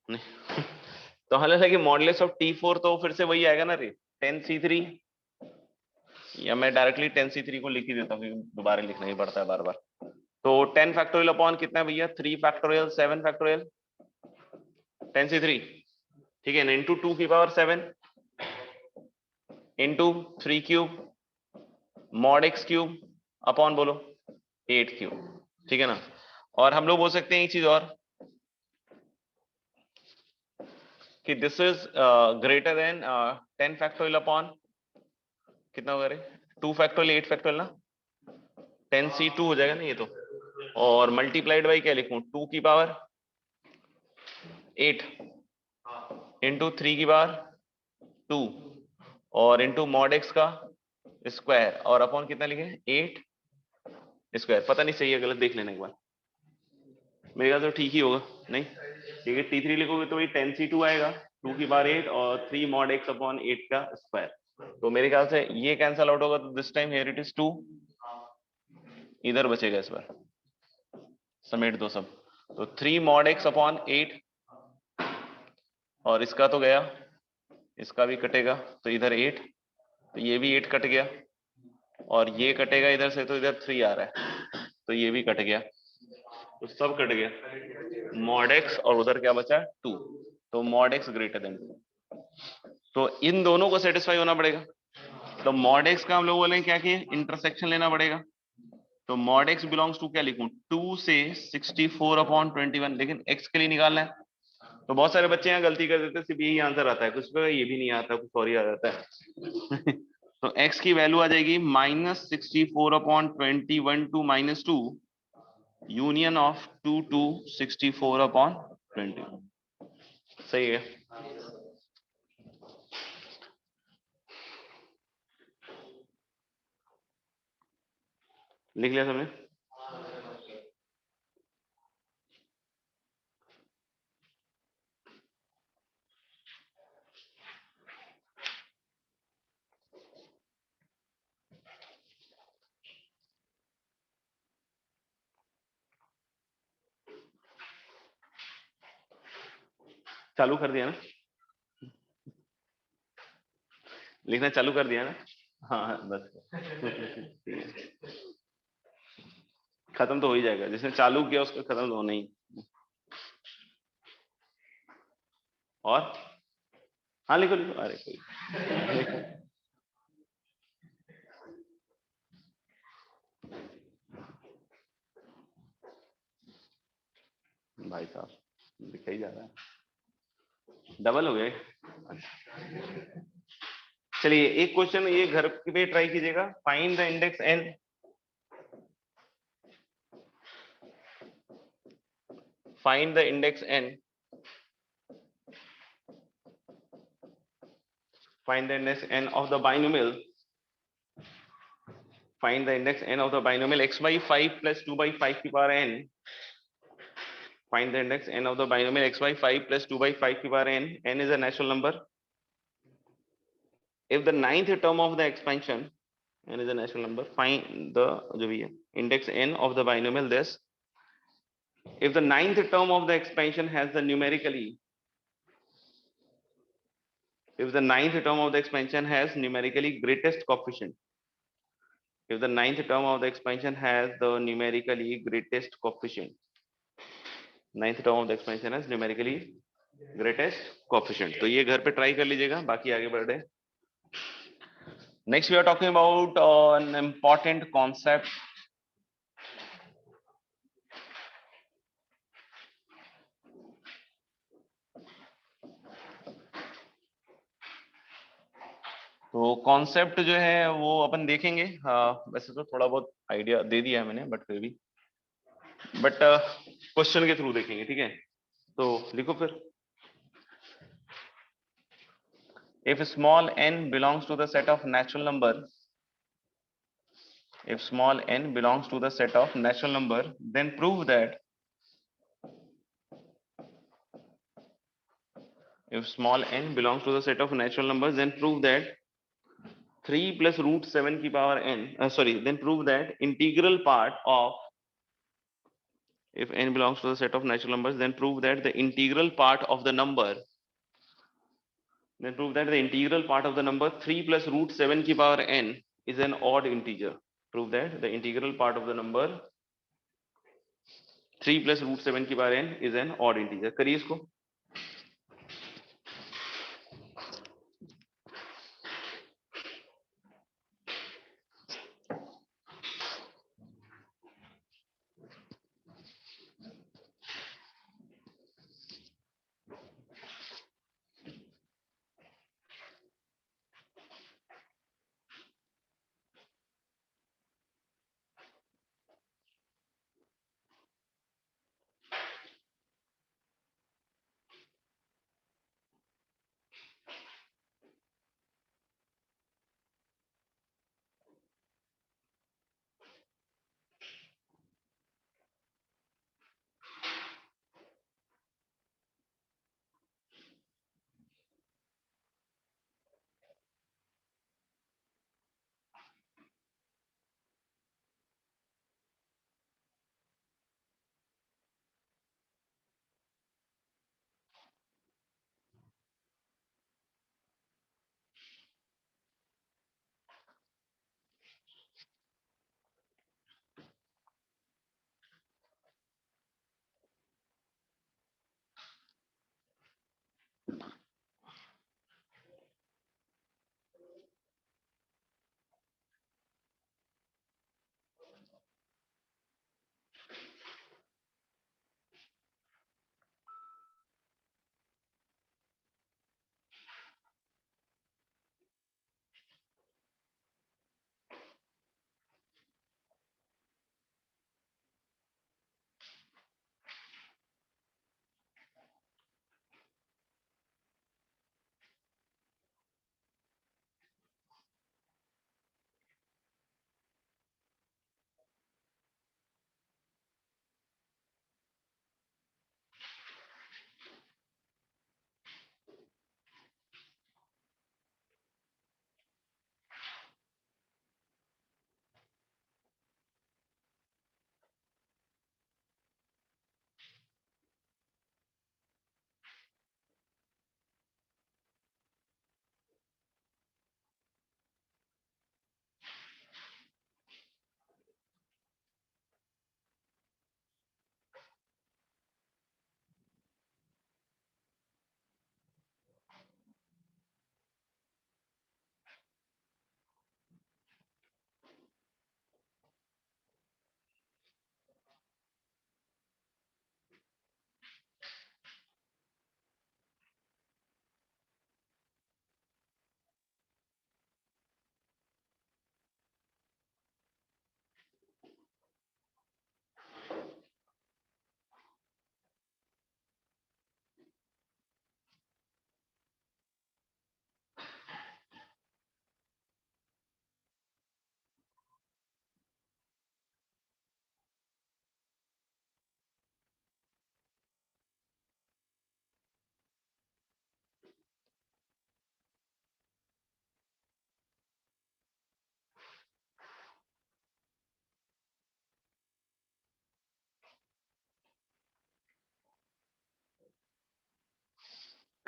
नहीं तो हालांकि मॉडुलस ऑफ T4 तो फिर से वही आएगा ना रे 10c3, या मैं डायरेक्टली 10c3 को लिख ही देता हूँ क्योंकि दोबारा लिखना ही पड़ता है बार बार। तो 10 फैक्टोरियल अपॉन कितना है भैया 3 फैक्टोरियल 7 फैक्टोरियल 10c3, ठीक है ना, इंटू 2 की power 7 into 3 cube mod x cube upon बोलो 8 क्यूब, ठीक है ना। और हम लोग बोल सकते हैं एक चीज और कि this is greater than 10 factorial upon कितना होगा रे 2 फैक्टोरियल 8 फैक्टोरियल ना 10c2 हो जाएगा ना ये तो, और मल्टीप्लाइड बाई क्या लिखूं 2 की पावर 8 इंटू 3 की पावर 2 और इंटू मॉड एक्स का स्क्वायर और अपॉन कितना लिखे 8 स्क्वायर। पता नहीं सही है गलत देख लेना एक बार, मेरे ख्याल से ठीक ही होगा नहीं, क्योंकि T3 लिखोगे तो वही 10c2 आएगा 2 की पावर 8 और 3 मॉड एक्स अपॉन 8 का स्क्वायर। तो मेरे ख्याल से ये कैंसल आउट होगा तो this time here it is 2, इधर बचेगा इस बार समेट दो सब। तो 3 मॉड एक्स अपॉन 8 और इसका तो गया, इसका भी कटेगा तो इधर 8, तो ये भी 8 कट गया और ये कटेगा इधर से तो इधर 3 आ रहा है तो ये भी कट गया, तो सब कट गया मॉड एक्स और उधर क्या बचा 2, तो मॉड एक्स ग्रेटर देन 2। तो इन दोनों को सेटिस्फाई होना पड़ेगा। तो मॉड एक्स का हम लोग बोले क्या कि इंटरसेक्शन लेना पड़ेगा। तो मॉड एक्स बिलोंग्स टू क्या लिखूं 2 से 64/21, लेकिन एक्स के लिए निकालना है। तो बहुत सारे बच्चे यहाँ गलती कर देते हैं, सिर्फ यही आंसर आता है, कुछ पे ये भी नहीं आता, कुछ और ही आ जाता है तो x की वैल्यू आ जाएगी -64/21 टू -2 यूनियन ऑफ 2 टू 64/21। सही है। लिख लिया सबने? चालू कर दिया ना, लिखना चालू कर दिया ना? हाँ बस खत्म तो हो ही जाएगा, जिसने चालू किया उसका खत्म तो होना ही। और हाँ लिखो लिखो, अरे कोई लिखो। भाई साहब लिखा ही जा रहा है, डबल हो गए। चलिए एक क्वेश्चन ये घर पे ट्राई कीजिएगा, find the index n, find the index n, find the index n of the binomial, find the index n of the binomial x by 5 plus 2 by 5 की power n, find the index n of the binomial x by 5 plus 2 by 5 की power n, n is a natural number if the ninth term of the expansion n is a natural number, find the जो भी है index n of the binomial this. If the ninth term of the expansion has the numerically, if the ninth term of the expansion has numerically greatest coefficient, if the ninth term of the expansion has the numerically greatest coefficient, ninth term of the expansion has numerically greatest coefficient, तो ये घर पे try कर लीजिएगा, बाकी आगे बढ़ रहे. Next we are talking about an important concept. तो कॉन्सेप्ट जो है वो अपन देखेंगे. वैसे तो थोड़ा बहुत आइडिया दे दिया है मैंने, बट फिर भी क्वेश्चन के थ्रू देखेंगे. ठीक है, तो लिखो फिर. If small n belongs to the set of natural number, if small n belongs to the set of natural number, then prove that if small n belongs to the set of natural numbers, then prove that 3 plus root 7 की power n, then prove that integral part of, if n belongs to the set of natural numbers, then prove that the integral part of the number, then prove that the integral part of the number 3 plus root 7 की power n is an odd integer. Prove that the integral part of the number 3 plus root 7 की power n is an odd integer. करिए इसको.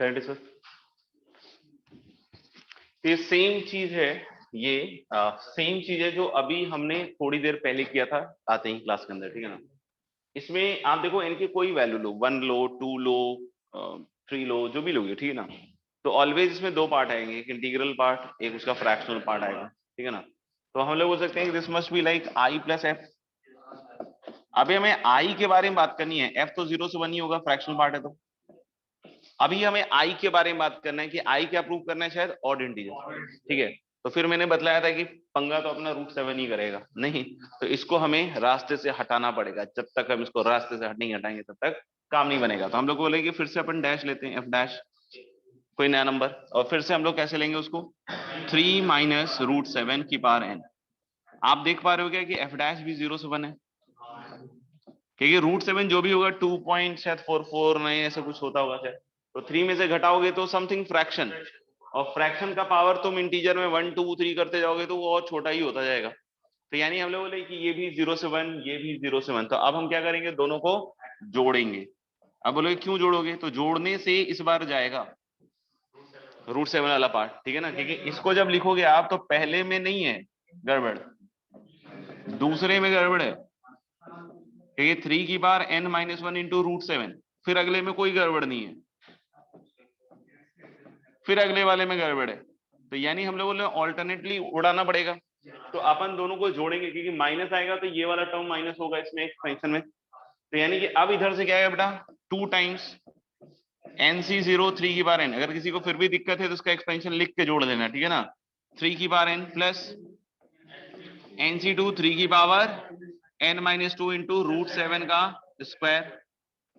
Correct sir. ये same चीज है, ये same चीज है जो अभी हमने थोड़ी देर पहले किया था आते ही क्लास के अंदर, ठीक है ना। इसमें आप देखो इनकी कोई वैल्यू लो, 1 लो, 2 लो, 3 लो, जो भी लोगे, ठीक है ना, तो ऑलवेज इसमें दो पार्ट आएंगे, एक इंटीग्रल पार्ट, एक उसका फ्रैक्शनल पार्ट आएगा, ठीक है ना। तो हम लोग बोल सकते हैं this must be like I plus F. अभी हमें आई के बारे में बात करनी है, एफ तो 0 से 1 ही होगा, फ्रैक्शनल पार्ट है तो। अभी हमें आई के बारे में बात करना है कि आई क्या प्रूव करना है, शायद ऑड इंटीजर, ठीक है। तो फिर मैंने बतलाया था कि पंगा तो अपना √7 ही करेगा, नहीं तो इसको हमें रास्ते से हटाना पड़ेगा, जब तक हम इसको रास्ते से नहीं हटाएंगे तब तक काम नहीं बनेगा। तो हम लोग बोलेंगे फिर से अपन डैश लेते हैं, एफ डैश, कोई नया नंबर, और फिर से हम लोग कैसे लेंगे उसको, 3 माइनस √7 की पावर n। आप देख पा रहे हो क्या कि एफ डैश भी 0 से 1 है, क्योंकि √7 जो भी होगा 2.44 ऐसा कुछ होता होगा शायद, तो 3 में से घटाओगे तो समथिंग फ्रैक्शन, और फ्रैक्शन का पावर तुम इंटीजर में 1 2 3 करते जाओगे तो वो और छोटा ही होता जाएगा। तो यानी हम लोग बोले कि ये भी 0 से 1, ये भी 0 से 1, तो अब हम क्या करेंगे, दोनों को जोड़ेंगे। अब बोलोगे क्यों जोड़ोगे, तो जोड़ने से इस बार जाएगा √7 वाला पार्ट, ठीक है ना, क्योंकि इसको जब लिखोगे आप तो पहले में नहीं है गड़बड़, दूसरे में गड़बड़ है, क्योंकि 3 की पावर n-1 इंटू √7, फिर अगले में कोई गड़बड़ नहीं है, फिर अगले वाले में गड़बड़ है। तो यानी हम लोग बोले ऑल्टरनेटली उड़ाना पड़ेगा, तो अपन दोनों को जोड़ेंगे, क्योंकि माइनस आएगा तो ये वाला टर्म माइनस होगा इसमें एक्सपेंशन में। तो यानी कि अब इधर से क्या है बेटा, 2 टाइम्स NC0 3 की पावर n। अगर किसी को फिर भी दिक्कत है तो उसका एक्सपेंशन लिख के जोड़ देना, ठीक है ना, 3 की पावर n प्लस NC2 3 की पावर n-2 इंटू √7 का स्क्वायर,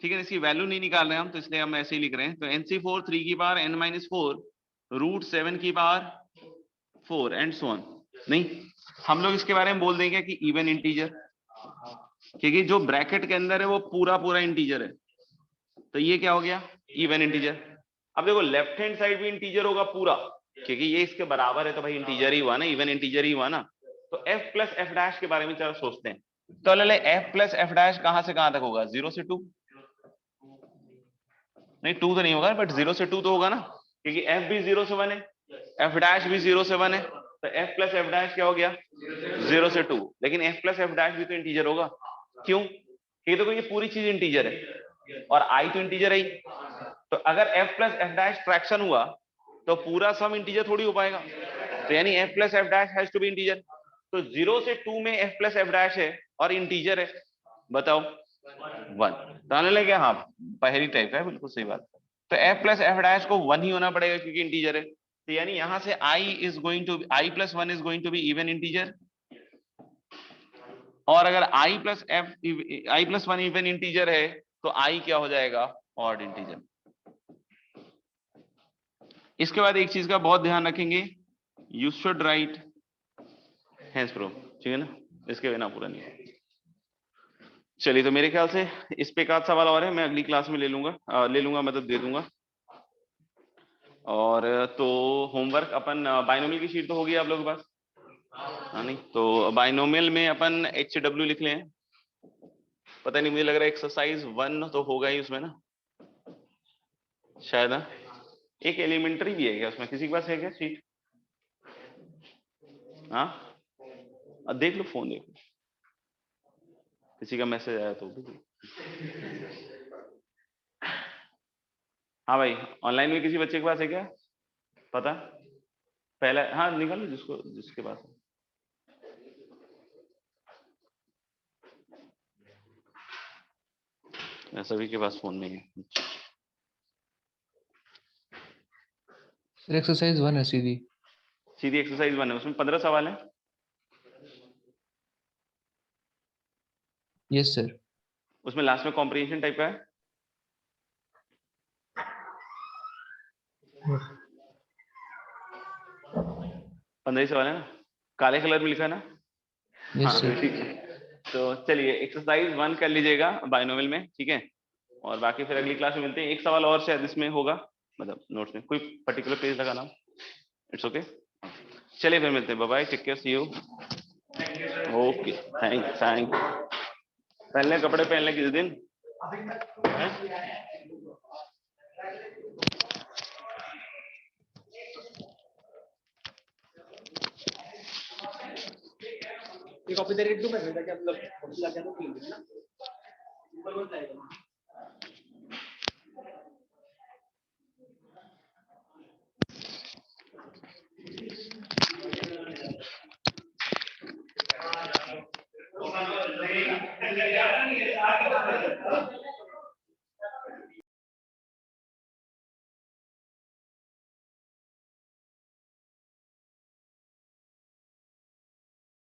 ठीक है। इसकी वैल्यू नहीं निकाल रहे हम तो इसलिए हम ऐसे ही लिख रहे हैं। तो NC4 3 की पावर n-4 √7 की पावर 4 एंड सो ऑन। नहीं, हम लोग इसके बारे में बोल देंगे कि इवन इंटीजर, क्योंकि जो ब्रैकेट के अंदर है वो पूरा पूरा इंटीजर है, तो ये क्या हो गया, इवन इंटीजर। अब देखो लेफ्ट हैंड साइड भी इंटीजर होगा पूरा, क्योंकि ये इसके बराबर है तो भाई इंटीजर ही हुआ ना, इवन इंटीजर ही हुआ ना। तो f प्लस एफ डैश के बारे में चलो सोचते हैं। तो ले f प्लस एफ डैश कहां से कहां तक होगा, 0 से 2, नहीं 2 तो नहीं होगा बट 0 से 2 तो होगा ना, क्योंकि f भी 0 से 1 है, एफ डैश भी 0 से 1 है, तो f प्लस एफ डैश क्या हो गया, 0 से 2। लेकिन f प्लस एफ डैश भी तो इंटीजर होगा, क्यों, क्योंकि देखो ये पूरी चीज इंटीजर है और i तो इंटीजर है ही। तो अगर f plus F dash fraction हुआ तो पूरा सम इंटीजर थोड़ी हो पाएगा, तो यानी f plus F dash has to be integer. तो 0 से 2 में f प्लस एफ डैश है और इंटीजर है, बताओ 1। तो आने लगे, हाँ पहली टाइप है, बिल्कुल सही बात। तो f प्लस एफ डैश को 1 ही होना पड़ेगा क्योंकि इंटीजर है, तो यानी यहां से i plus 1 is going to be even integer, और अगर i प्लस 1 इवन इंटीजर है तो i क्या हो जाएगा, ऑड इंटीजर। इसके बाद एक चीज का बहुत ध्यान रखेंगे, you should write hence proof, ठीक है ना, इसके बिना पूरा नहीं है। चलिए, तो मेरे ख्याल से इस पे एक आध सवाल और है, मैं अगली क्लास में ले लूंगा मतलब दे दूंगा। और तो होमवर्क अपन बाइनोमियल की शीट तो होगी आप लोगों के पास, हाँ नहीं, तो बाइनोमियल में अपन HW लिख लें, पता नहीं मुझे लग रहा है एक्सरसाइज 1 तो होगा ही उसमें ना शायद, एक एलिमेंट्री भी है क्या उसमें, किसी के पास है क्या शीट, हाँ देख लो, फोन देख लो, किसी का मैसेज आया तो भी। हाँ भाई, ऑनलाइन में किसी बच्चे के पास है क्या पता, पहला, हाँ निकालो जिसके पास है, सभी के पास फोन नहीं है। सर एक्सरसाइज 1 है सीधी एक्सरसाइज 1 है, उसमें 15 सवाल है। Yes sir. उसमें लास्ट में कॉम्प्रिहेंशन टाइप का है, यस 15 सवाल है ना, काले कलर में लिखा है ना, हाँ सर। ठीक है। तो चलिए एक्सरसाइज 1 कर लीजिएगा बाइनोमियल में, ठीक है, और बाकी फिर अगली क्लास में मिलते हैं। एक सवाल और शायद इसमें होगा, मतलब नोट्स में कोई पर्टिकुलर पेज लगाना, इट्स ओके। चलिए फिर मिलते हैं, bye bye, take care, see you, okay, thank. पहले कपड़े पहनने किस दिन है? ये कॉपी दे रही मैं ताकि आप लोग कॉपी लाके तो क्लीन ना ऊपर मत जाएगा